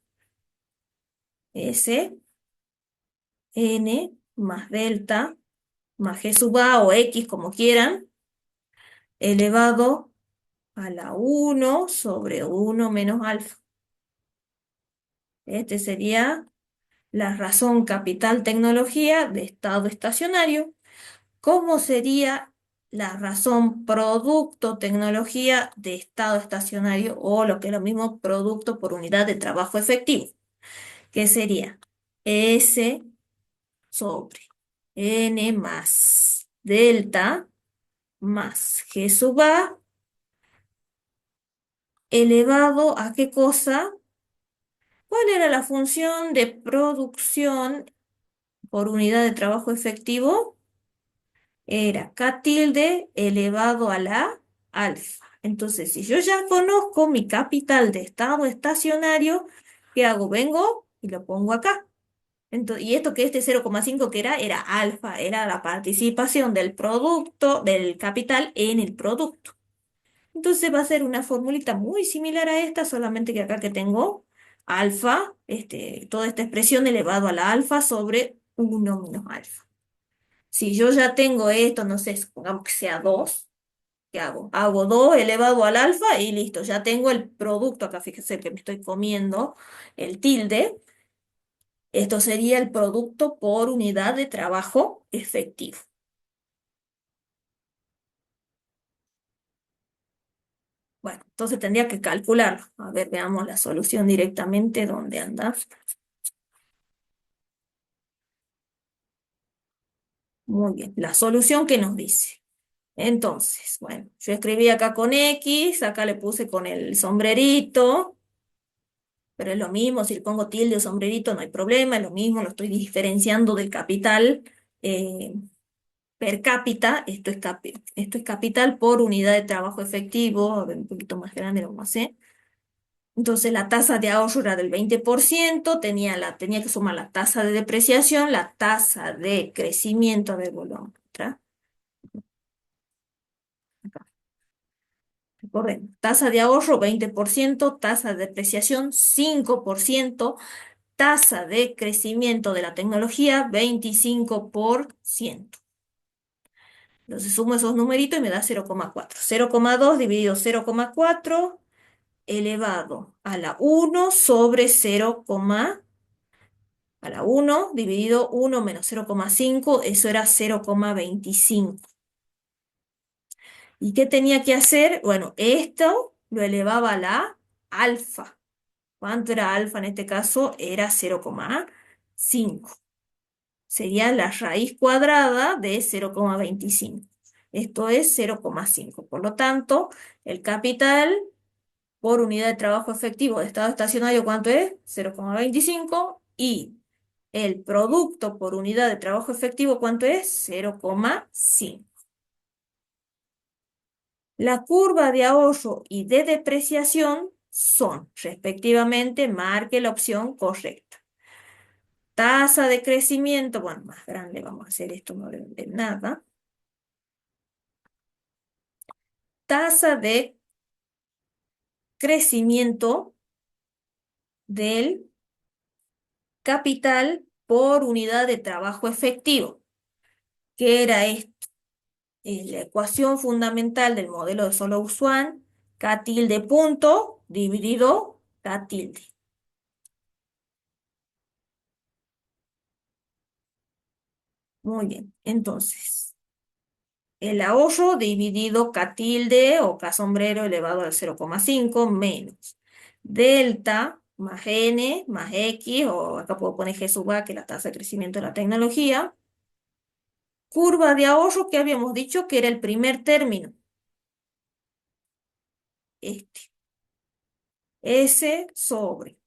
S N más delta más G sub A o X, como quieran, elevado a la 1 sobre 1 menos alfa. Este sería la razón capital tecnología de estado estacionario. ¿Cómo sería la razón producto tecnología de estado estacionario, o lo que es lo mismo, producto por unidad de trabajo efectivo? Que sería S sobre N más delta más G sub A elevado a ¿qué cosa? ¿Cuál era la función de producción por unidad de trabajo efectivo? Era K tilde elevado a la alfa. Entonces, si yo ya conozco mi capital de estado estacionario, ¿qué hago? Vengo y lo pongo acá. Y esto que este 0,5 que era alfa, era la participación del producto, del capital en el producto. Entonces va a ser una formulita muy similar a esta, solamente que acá que tengo alfa, toda esta expresión elevado a la alfa sobre 1 menos alfa. Si yo ya tengo esto, no sé, supongamos que sea 2, ¿qué hago? Hago 2 elevado al alfa y listo, ya tengo el producto acá, fíjese que me estoy comiendo el tilde. Esto sería el producto por unidad de trabajo efectivo. Bueno, entonces tendría que calcularlo. A ver, veamos la solución directamente, ¿dónde anda? Muy bien, la solución que nos dice. Entonces, bueno, yo escribí acá con X, acá le puse con el sombrerito, pero es lo mismo, si le pongo tilde o sombrerito no hay problema, es lo mismo, lo estoy diferenciando del capital eh, per cápita, esto es capital por unidad de trabajo efectivo, a ver, un poquito más grande lo vamos a hacer. Entonces la tasa de ahorro era del 20%, tenía que sumar la tasa de depreciación, la tasa de crecimiento, a ver, volvamos atrás. Recordemos, tasa de ahorro 20%, tasa de depreciación 5%, tasa de crecimiento de la tecnología 25%. Entonces sumo esos numeritos y me da 0,4. 0,2 dividido 0,4 elevado a la 1 sobre 0, a la 1 dividido 1 menos 0,5, eso era 0,25. ¿Y qué tenía que hacer? Bueno, esto lo elevaba a la alfa. ¿Cuánto era alfa en este caso? Era 0,5. Sería la raíz cuadrada de 0,25. Esto es 0,5. Por lo tanto, el capital por unidad de trabajo efectivo de estado estacionario, ¿cuánto es? 0,25. Y el producto por unidad de trabajo efectivo, ¿cuánto es? 0,5. La curva de ahorro y de depreciación son, respectivamente, marque la opción correcta. Tasa de crecimiento, bueno, más grande, vamos a hacer esto, no debe de nada. Tasa de crecimiento del capital por unidad de trabajo efectivo. ¿Qué era esto? Es la ecuación fundamental del modelo de Solow-Swan, K tilde punto dividido K tilde. Muy bien, entonces, el ahorro dividido K tilde o K sombrero elevado al 0,5 menos delta más N más X, o acá puedo poner G sub A, que es la tasa de crecimiento de la tecnología. Curva de ahorro que habíamos dicho que era el primer término. Este. S sobre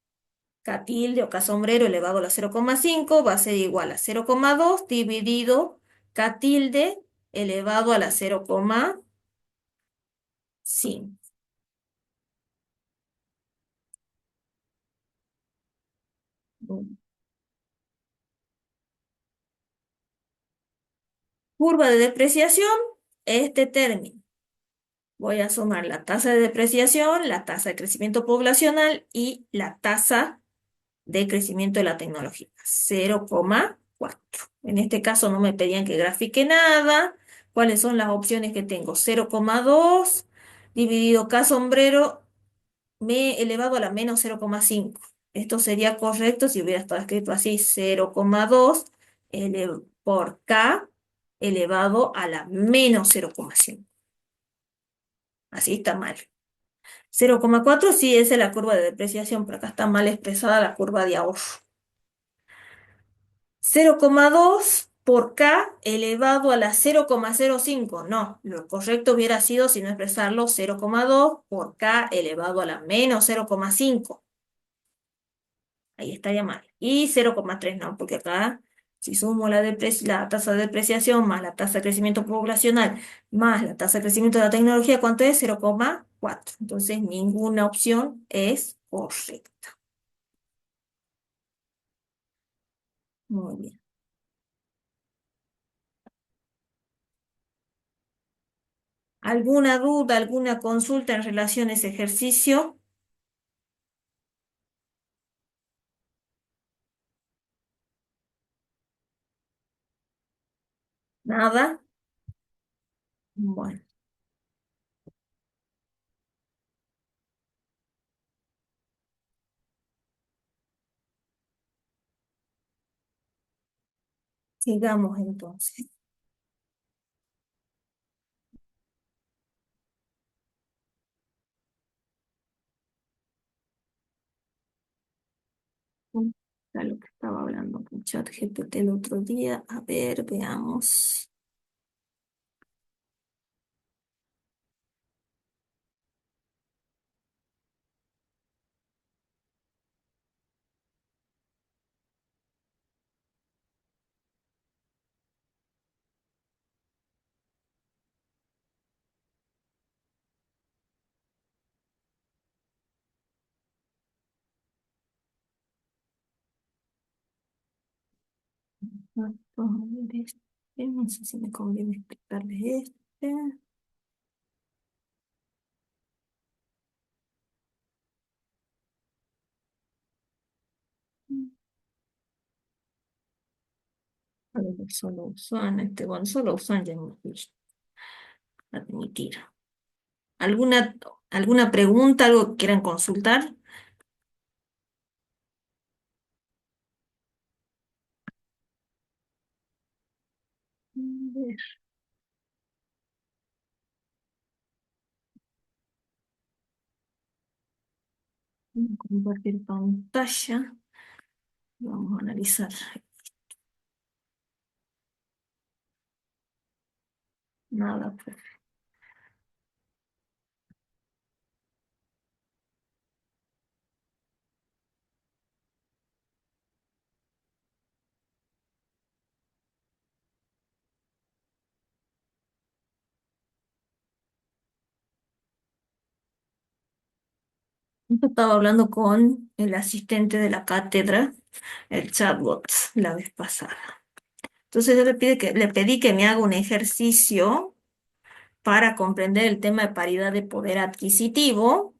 K tilde o K sombrero elevado a la 0,5 va a ser igual a 0,2 dividido K tilde elevado a la 0,5. Curva de depreciación, este término. Voy a sumar la tasa de depreciación, la tasa de crecimiento poblacional y la tasa de crecimiento de la tecnología, 0,4. En este caso no me pedían que grafique nada. ¿Cuáles son las opciones que tengo? 0,2 dividido K sombrero me elevado a la menos 0,5. Esto sería correcto si hubiera estado escrito así, 0,2 por K elevado a la menos 0,5. Así está mal. 0,4 sí, esa es la curva de depreciación, pero acá está mal expresada la curva de ahorro. 0,2 por K elevado a la 0,05. No, lo correcto hubiera sido, si no expresarlo, 0,2 por K elevado a la menos 0,5. Ahí estaría mal. Y 0,3 no, porque acá, si sumo la tasa de depreciación más la tasa de crecimiento poblacional más la tasa de crecimiento de la tecnología, ¿cuánto es? 0,4. Entonces, ninguna opción es correcta. Muy bien. ¿Alguna duda, alguna consulta en relación a ese ejercicio? ¿Nada? Bueno, sigamos entonces. Era lo que estaba hablando con ChatGPT el otro día. A ver, veamos. A ver, no sé si me conviene explicarles este. A ver, solo usan este, bueno, solo usan ya hemos visto. Admitir. ¿Alguna, alguna pregunta, algo que quieran consultar? A ver, voy a compartir pantalla. Vamos a analizar nada. Pues. Yo estaba hablando con el asistente de la cátedra, el chatbot, la vez pasada. Entonces yo le pedí que me haga un ejercicio para comprender el tema de paridad de poder adquisitivo.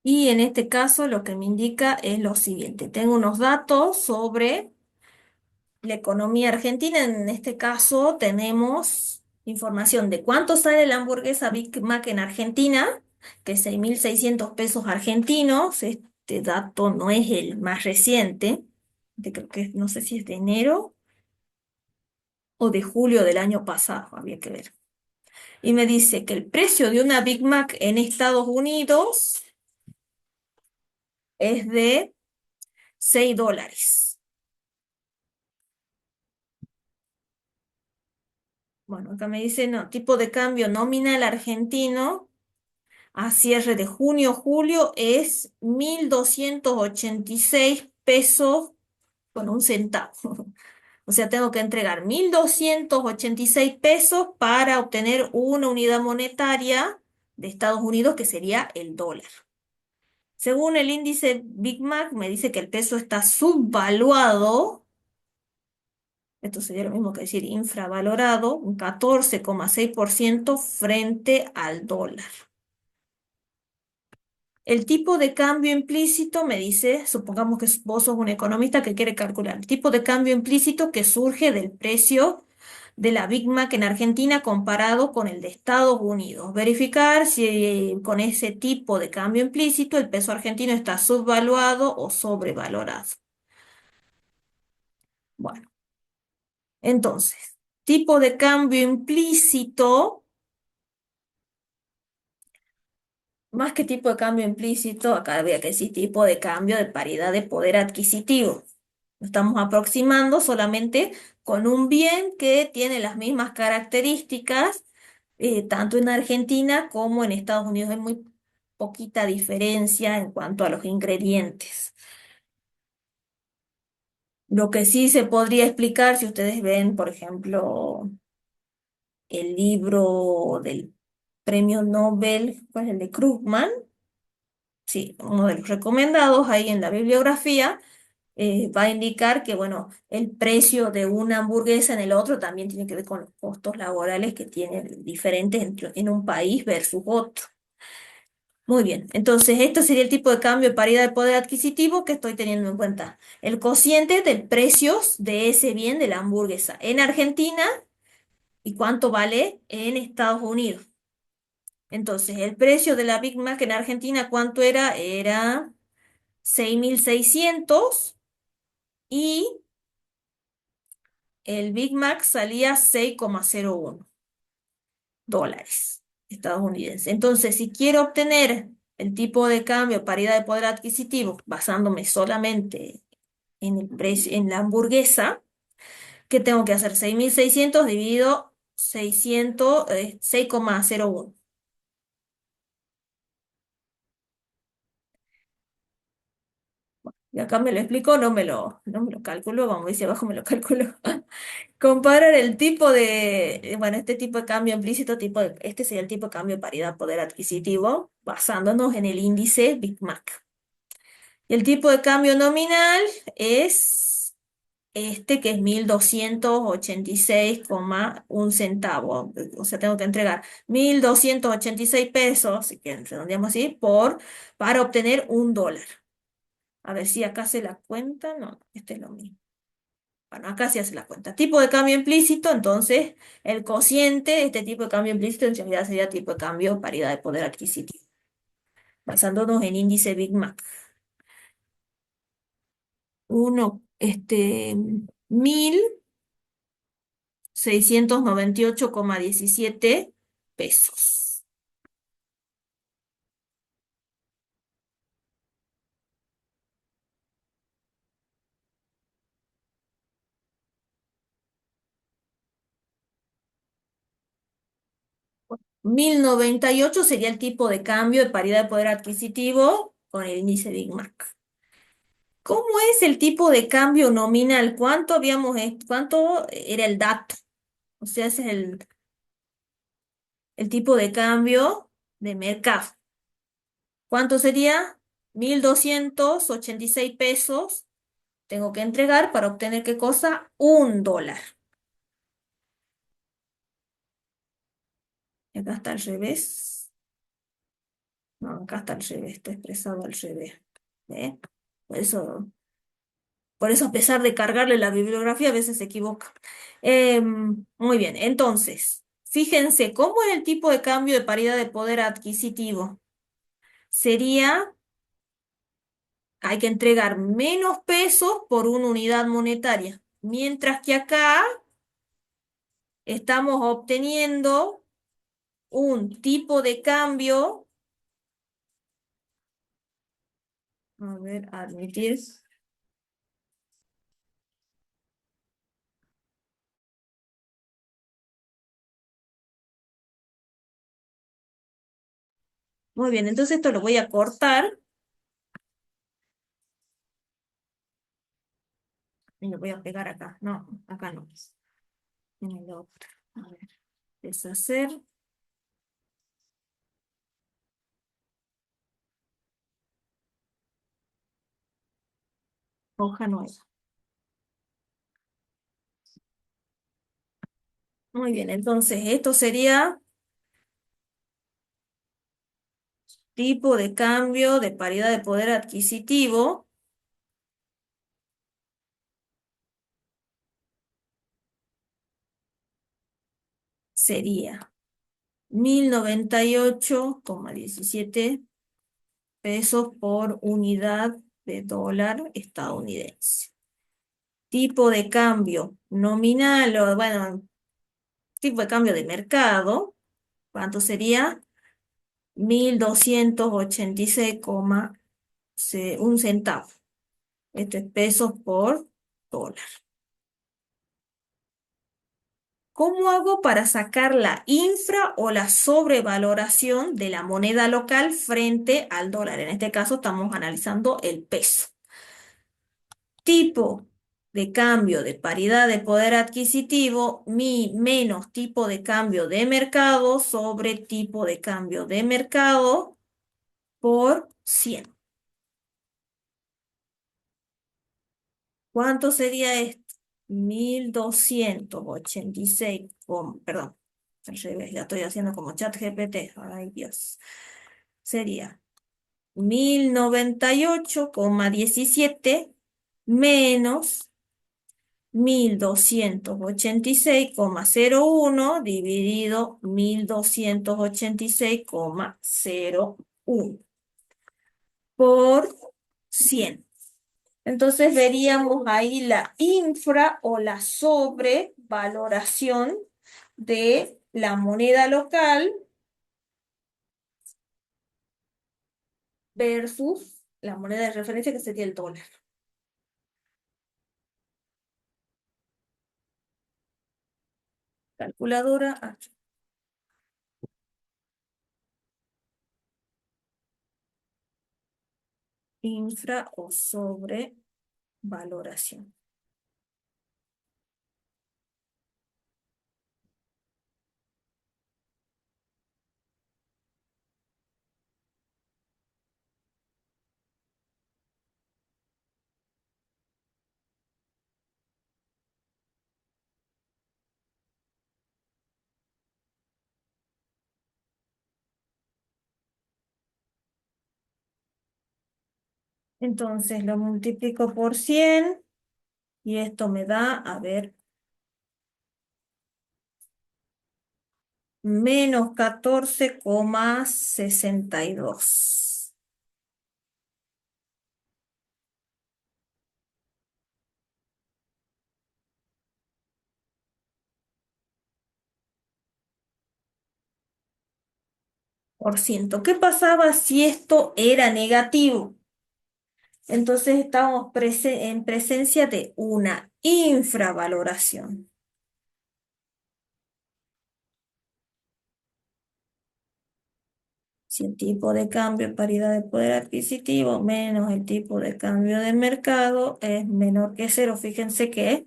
Y en este caso lo que me indica es lo siguiente. Tengo unos datos sobre la economía argentina. En este caso tenemos información de cuánto sale la hamburguesa Big Mac en Argentina, que es 6.600 pesos argentinos. Este dato no es el más reciente, creo que no sé si es de enero o de julio del año pasado, había que ver. Y me dice que el precio de una Big Mac en Estados Unidos es de $6. Bueno, acá me dice, no, tipo de cambio nominal argentino a cierre de junio-julio es 1.286 pesos con un centavo. O sea, tengo que entregar 1.286 pesos para obtener una unidad monetaria de Estados Unidos que sería el dólar. Según el índice Big Mac, me dice que el peso está subvaluado. Esto sería lo mismo que decir infravalorado, un 14,6% frente al dólar. El tipo de cambio implícito me dice, supongamos que vos sos un economista que quiere calcular el tipo de cambio implícito que surge del precio de la Big Mac en Argentina comparado con el de Estados Unidos. Verificar si con ese tipo de cambio implícito el peso argentino está subvaluado o sobrevalorado. Bueno, entonces, tipo de cambio implícito. Más que tipo de cambio implícito, acá había que decir tipo de cambio de paridad de poder adquisitivo. Nos estamos aproximando solamente con un bien que tiene las mismas características, tanto en Argentina como en Estados Unidos. Hay muy poquita diferencia en cuanto a los ingredientes. Lo que sí se podría explicar, si ustedes ven, por ejemplo, el libro del premio Nobel, ¿cuál es el de Krugman? Sí, uno de los recomendados ahí en la bibliografía va a indicar que, bueno, el precio de una hamburguesa en el otro también tiene que ver con los costos laborales que tienen diferentes en un país versus otro. Muy bien, entonces esto sería el tipo de cambio de paridad de poder adquisitivo que estoy teniendo en cuenta. El cociente de precios de ese bien de la hamburguesa en Argentina y cuánto vale en Estados Unidos. Entonces, el precio de la Big Mac en Argentina, ¿cuánto era? Era 6.600 y el Big Mac salía $6,01. estadounidense. Entonces, si quiero obtener el tipo de cambio, paridad de poder adquisitivo, basándome solamente en el precio, en la hamburguesa, ¿qué tengo que hacer? 6.600 dividido 600, 6,01. Y acá me lo explico, no me lo calculo, vamos a ver si abajo me lo calculo. Comparar el tipo de, bueno, este tipo de cambio implícito, este sería el tipo de cambio de paridad poder adquisitivo, basándonos en el índice Big Mac. Y el tipo de cambio nominal es este que es 1.286,1 centavo. O sea, tengo que entregar 1.286 pesos, si quieren redondeamos así, para obtener $1. A ver si acá se la cuenta. No, este es lo mismo. Bueno, acá se hace la cuenta. Tipo de cambio implícito, entonces el cociente de este tipo de cambio implícito en realidad sería tipo de cambio paridad de poder adquisitivo, basándonos en índice Big Mac. 1.698,17 pesos. $1.098 sería el tipo de cambio de paridad de poder adquisitivo con el índice Big Mac. ¿Cómo es el tipo de cambio nominal? ¿Cuánto era el dato? O sea, ese es el tipo de cambio de mercado. ¿Cuánto sería? 1.286 pesos. Tengo que entregar para obtener ¿qué cosa? $1. Y acá está al revés. No, acá está al revés, está expresado al revés. ¿Ve? Por eso, por eso, a pesar de cargarle la bibliografía, a veces se equivoca. Muy bien, entonces, fíjense, ¿cómo es el tipo de cambio de paridad de poder adquisitivo? Sería, hay que entregar menos pesos por una unidad monetaria, mientras que acá estamos obteniendo un tipo de cambio, a ver, admitir. Muy bien, entonces esto lo voy a cortar y lo voy a pegar acá. No, acá no. En el otro. A ver, deshacer. Hoja nueva. Muy bien, entonces esto sería tipo de cambio de paridad de poder adquisitivo. Sería 1.098,17 pesos por unidad de dólar estadounidense. Tipo de cambio nominal, o bueno, tipo de cambio de mercado, ¿cuánto sería? 1.286,1 centavo. Esto es pesos por dólar. ¿Cómo hago para sacar la infra o la sobrevaloración de la moneda local frente al dólar? En este caso estamos analizando el peso. Tipo de cambio de paridad de poder adquisitivo, mi menos tipo de cambio de mercado sobre tipo de cambio de mercado por 100. ¿Cuánto sería esto? 1.286, perdón, al revés, ya estoy haciendo como chat GPT, ay Dios. Sería 1.098,17 menos 1.286,01 dividido 1.286,01 por 100. Entonces veríamos ahí la infra o la sobrevaloración de la moneda local versus la moneda de referencia que sería el dólar. Calculadora, infra o sobrevaloración. Entonces lo multiplico por 100 y esto me da, a ver, menos 14,62%. ¿Qué pasaba si esto era negativo? Entonces estamos en presencia de una infravaloración. Si el tipo de cambio, paridad de poder adquisitivo, menos el tipo de cambio de mercado es menor que cero. Fíjense que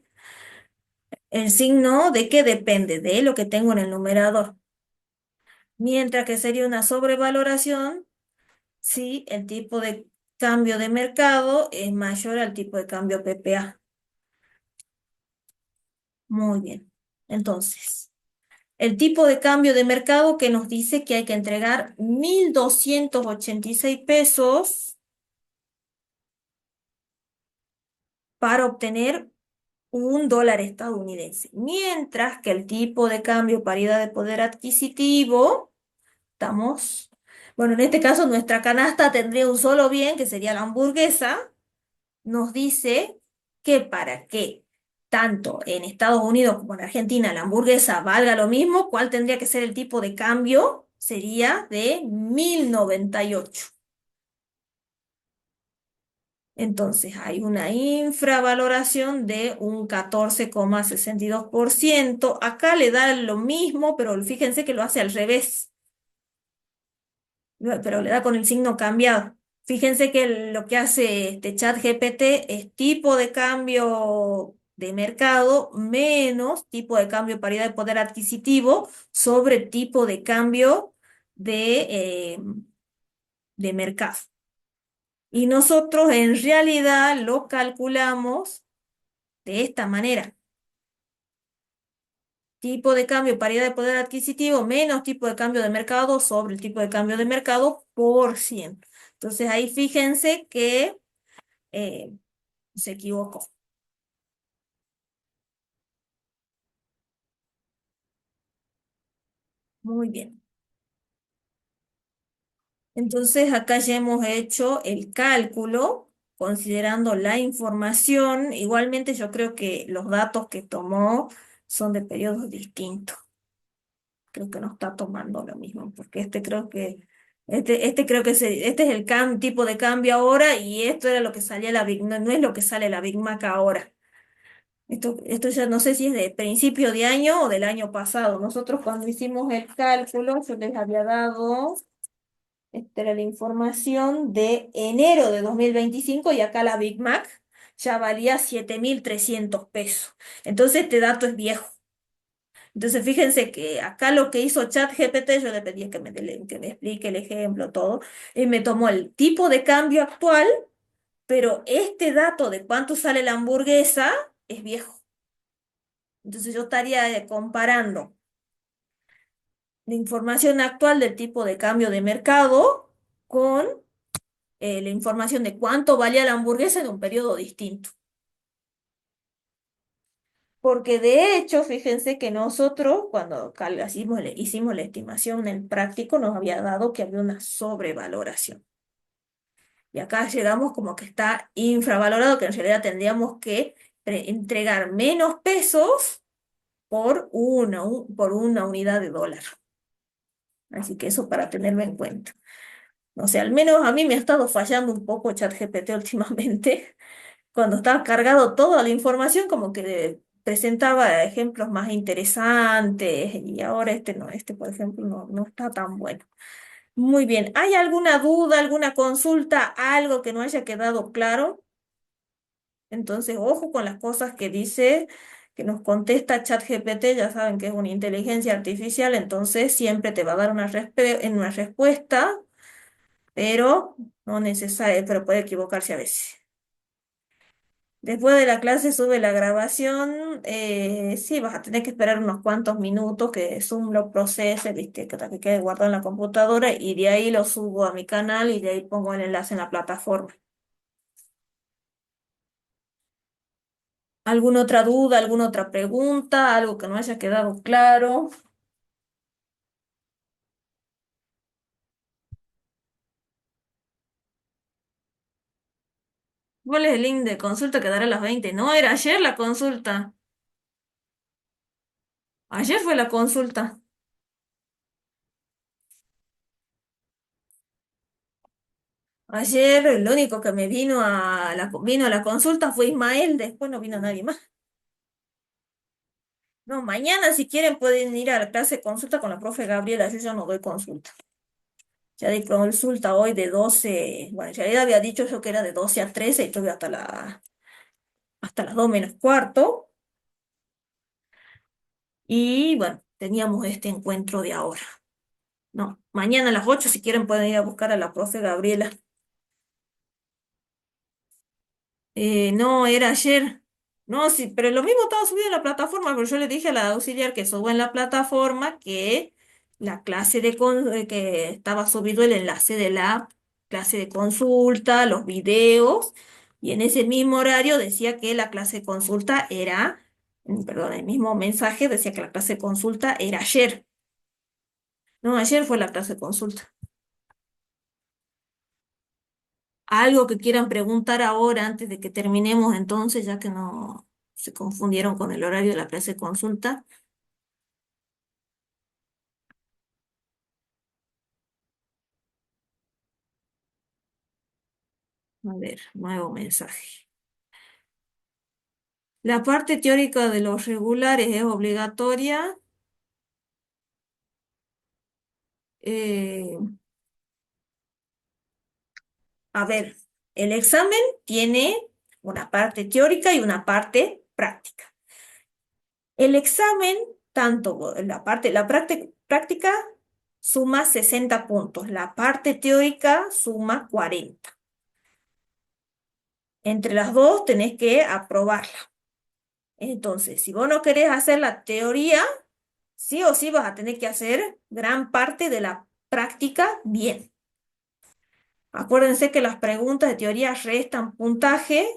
el signo de que depende de lo que tengo en el numerador. Mientras que sería una sobrevaloración si el tipo de cambio de mercado es mayor al tipo de cambio PPA. Muy bien. Entonces, el tipo de cambio de mercado que nos dice que hay que entregar 1.286 pesos para obtener un dólar estadounidense. Mientras que el tipo de cambio paridad de poder adquisitivo, estamos, bueno, en este caso nuestra canasta tendría un solo bien, que sería la hamburguesa, nos dice que para que tanto en Estados Unidos como en Argentina la hamburguesa valga lo mismo, ¿cuál tendría que ser el tipo de cambio? Sería de 1.098. Entonces hay una infravaloración de un 14,62%. Acá le da lo mismo, pero fíjense que lo hace al revés, pero le da con el signo cambiado. Fíjense que lo que hace este chat GPT es tipo de cambio de mercado menos tipo de cambio paridad de poder adquisitivo sobre tipo de cambio de mercado. Y nosotros en realidad lo calculamos de esta manera. Tipo de cambio, paridad de poder adquisitivo, menos tipo de cambio de mercado sobre el tipo de cambio de mercado por 100. Entonces ahí fíjense que eh, se equivocó. Muy bien. Entonces acá ya hemos hecho el cálculo considerando la información. Igualmente yo creo que los datos que tomó son de periodos distintos. Creo que no está tomando lo mismo, porque este es el tipo de cambio ahora y esto era lo que salía la Big, no, no es lo que sale la Big Mac ahora. Esto ya no sé si es de principio de año o del año pasado. Nosotros cuando hicimos el cálculo, yo les había dado, esta era la información de enero de 2025 y acá la Big Mac ya valía 7.300 pesos. Entonces este dato es viejo. Entonces, fíjense que acá lo que hizo ChatGPT, yo le pedí que me explique el ejemplo, todo, y me tomó el tipo de cambio actual, pero este dato de cuánto sale la hamburguesa es viejo. Entonces, yo estaría comparando la información actual del tipo de cambio de mercado con la información de cuánto valía la hamburguesa en un periodo distinto. Porque de hecho, fíjense que nosotros, cuando hicimos la estimación en práctico, nos había dado que había una sobrevaloración. Y acá llegamos como que está infravalorado, que en realidad tendríamos que entregar menos pesos por una unidad de dólar. Así que eso para tenerlo en cuenta. No sé, al menos a mí me ha estado fallando un poco ChatGPT últimamente. Cuando estaba cargado toda la información, como que presentaba ejemplos más interesantes y ahora este no, este por ejemplo no está tan bueno. Muy bien, ¿hay alguna duda, alguna consulta, algo que no haya quedado claro? Entonces, ojo con las cosas que dice, que nos contesta ChatGPT, ya saben que es una inteligencia artificial, entonces siempre te va a dar una respuesta, pero no necesaria, pero puede equivocarse a veces. Después de la clase sube la grabación, sí, vas a tener que esperar unos cuantos minutos que Zoom lo procese, viste, que hasta que quede guardado en la computadora y de ahí lo subo a mi canal y de ahí pongo el enlace en la plataforma. ¿Alguna otra duda, alguna otra pregunta, algo que no haya quedado claro? ¿Cuál es el link de consulta que dará a las 20? No, era ayer la consulta. Ayer fue la consulta. Ayer el único que me vino a la consulta fue Ismael, después no vino nadie más. No, mañana si quieren pueden ir a la clase de consulta con la profe Gabriela, yo ya no doy consulta. Ya di consulta hoy de 12, bueno, en realidad había dicho yo que era de 12 a 13 y tuve hasta las 2 menos cuarto. Y bueno, teníamos este encuentro de ahora. No, mañana a las 8 si quieren pueden ir a buscar a la profe Gabriela. No, era ayer. No, sí, pero lo mismo estaba subido en la plataforma, pero yo le dije a la auxiliar que suba en la plataforma que la clase que estaba subido el enlace de la clase de consulta, los videos, y en ese mismo horario decía que la clase de consulta era, perdón, el mismo mensaje decía que la clase de consulta era ayer. No, ayer fue la clase de consulta. Algo que quieran preguntar ahora antes de que terminemos entonces, ya que no se confundieron con el horario de la clase de consulta. A ver, nuevo mensaje. La parte teórica de los regulares es obligatoria. Eh, a ver, el examen tiene una parte teórica y una parte práctica. El examen, tanto práctica suma 60 puntos, la parte teórica suma 40. Entre las dos tenés que aprobarla. Entonces, si vos no querés hacer la teoría, sí o sí vas a tener que hacer gran parte de la práctica bien. Acuérdense que las preguntas de teoría restan puntaje,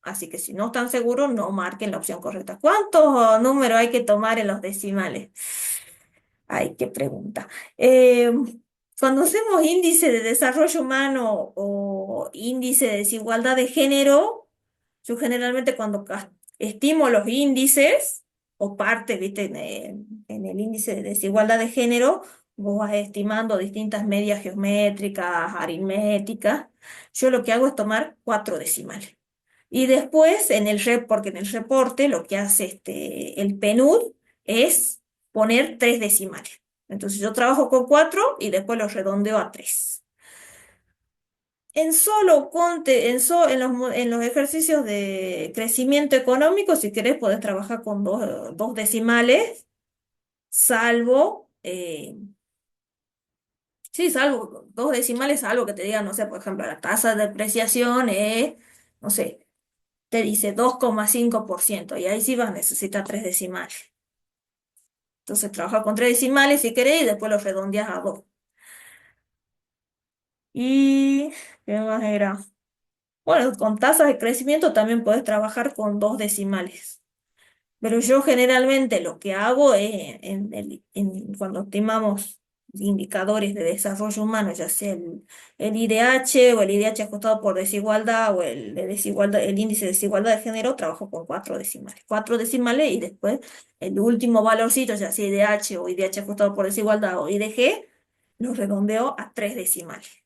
así que si no están seguros, no marquen la opción correcta. ¿Cuántos números hay que tomar en los decimales? Ay, qué pregunta. Eh, Cuando hacemos índice de desarrollo humano o índice de desigualdad de género, yo generalmente cuando estimo los índices o parte, viste, en el índice de desigualdad de género, vos vas estimando distintas medias geométricas, aritméticas. Yo lo que hago es tomar 4 decimales. Y después, porque en el reporte lo que hace el PNUD es poner 3 decimales. Entonces yo trabajo con 4 y después los redondeo a 3. En solo conte, en, so- en los ejercicios de crecimiento económico, si querés, podés trabajar con dos decimales, salvo, sí, salvo 2 decimales, salvo que te digan, no sé, por ejemplo, la tasa de depreciación es, no sé, te dice 2,5% y ahí sí vas a necesitar 3 decimales. Entonces trabaja con 3 decimales si querés y después los redondeas a 2. ¿Y qué más era? Bueno, con tasas de crecimiento también puedes trabajar con 2 decimales. Pero yo generalmente lo que hago es, cuando estimamos indicadores de desarrollo humano, ya sea el IDH o el IDH ajustado por desigualdad o el índice de desigualdad de género, trabajo con 4 decimales. 4 decimales y después el último valorcito, ya sea IDH o IDH ajustado por desigualdad o IDG, lo redondeo a 3 decimales.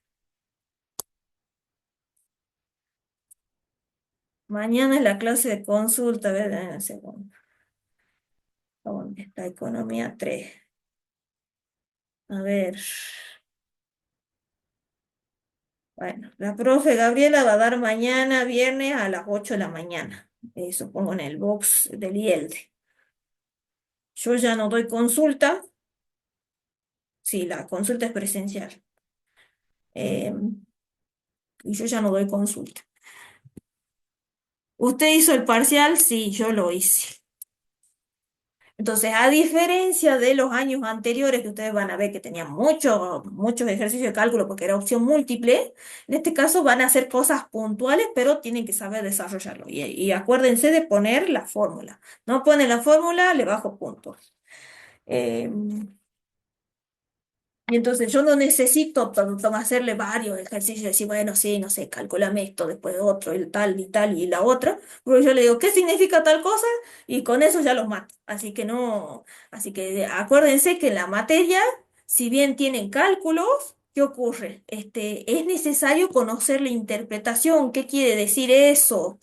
Mañana es la clase de consulta, a ver, en el segundo. ¿Dónde está Economía 3? A ver. Bueno, la profe Gabriela va a dar mañana, viernes, a las 8 de la mañana. Supongo en el box del IELTE. Yo ya no doy consulta. Sí, la consulta es presencial. Eh, y yo ya no doy consulta. ¿Usted hizo el parcial? Sí, yo lo hice. Entonces, a diferencia de los años anteriores, que ustedes van a ver que tenían muchos ejercicios de cálculo porque era opción múltiple, en este caso van a hacer cosas puntuales, pero tienen que saber desarrollarlo. Y acuérdense de poner la fórmula. No pone la fórmula, le bajo puntos. Eh, y entonces yo no necesito hacerle varios ejercicios y decir, bueno, sí, no sé, calculame esto, después otro, el tal y tal y la otra, porque yo le digo, ¿qué significa tal cosa? Y con eso ya los mato. Así que no, así que acuérdense que en la materia, si bien tienen cálculos, ¿qué ocurre? Es necesario conocer la interpretación, ¿qué quiere decir eso?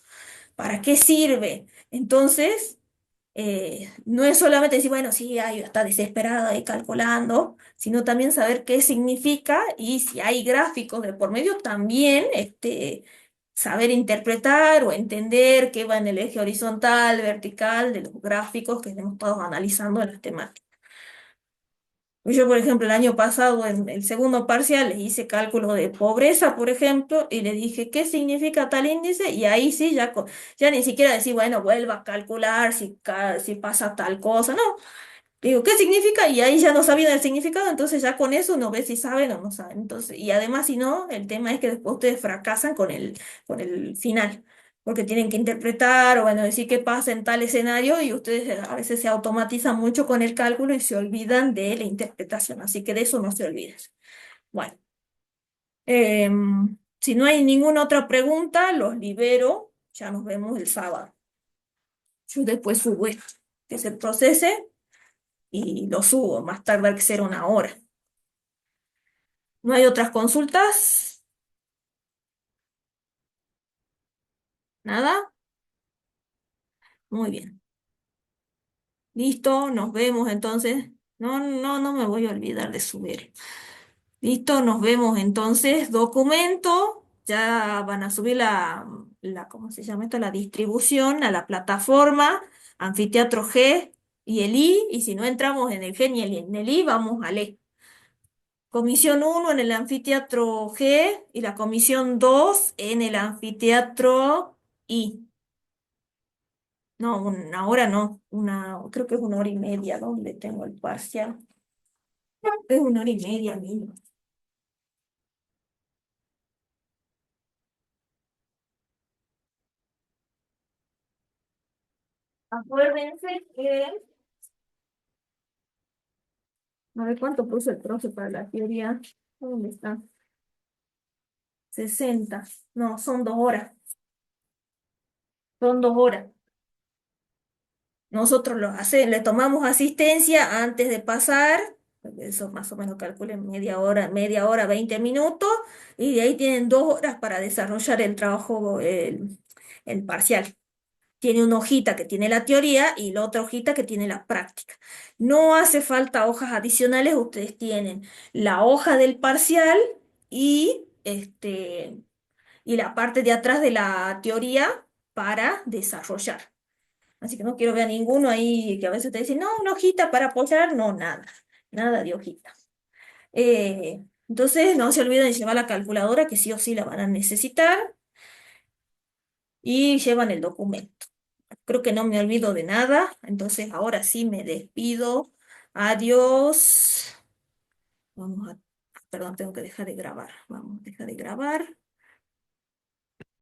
¿Para qué sirve? Entonces, no es solamente decir, bueno, sí, ay, está desesperado ahí calculando, sino también saber qué significa y si hay gráficos de por medio, también saber interpretar o entender qué va en el eje horizontal, vertical de los gráficos que hemos estado analizando en las temáticas. Yo, por ejemplo, el año pasado en el segundo parcial les hice cálculo de pobreza, por ejemplo, y le dije, ¿qué significa tal índice? Y ahí sí, ya ni siquiera decir, bueno, vuelva a calcular si pasa tal cosa, no. Digo, ¿qué significa? Y ahí ya no sabían el significado, entonces ya con eso uno ve si saben o no saben. Entonces, y además, si no, el tema es que después ustedes fracasan con el final, porque tienen que interpretar o bueno, decir qué pasa en tal escenario y ustedes a veces se automatizan mucho con el cálculo y se olvidan de la interpretación, así que de eso no se olviden. Bueno, si no hay ninguna otra pregunta, los libero, ya nos vemos el sábado. Yo después subo esto, que se procese y lo subo, más tarde que ser una hora. ¿No hay otras consultas? ¿Nada? Muy bien. Listo, nos vemos entonces. No, no, no me voy a olvidar de subir. Listo, nos vemos entonces. Documento. Ya van a subir ¿cómo se llama esto? La distribución a la plataforma, Anfiteatro G y el I. Y si no entramos en el G ni en el I, vamos al E. Comisión 1 en el anfiteatro G y la comisión 2 en el anfiteatro I. No, una hora no, creo que es 1 hora y media donde tengo el parcial. Es 1 hora y media mínimo. Acuérdense que, a ver cuánto puso el profe para la teoría. ¿Dónde está? 60. No, son 2 horas. Son 2 horas. Nosotros le tomamos asistencia antes de pasar, eso más o menos calculen media hora, 20 minutos, y de ahí tienen 2 horas para desarrollar el trabajo, el parcial. Tiene una hojita que tiene la teoría y la otra hojita que tiene la práctica. No hace falta hojas adicionales, ustedes tienen la hoja del parcial y, y la parte de atrás de la teoría para desarrollar. Así que no quiero ver a ninguno ahí que a veces te dicen, no, una hojita para apoyar, no, nada, nada de hojita. Entonces no se olviden de llevar la calculadora, que sí o sí la van a necesitar, y llevan el documento. Creo que no me olvido de nada, entonces ahora sí me despido. Adiós. Vamos a, perdón, tengo que dejar de grabar. Vamos, deja de grabar.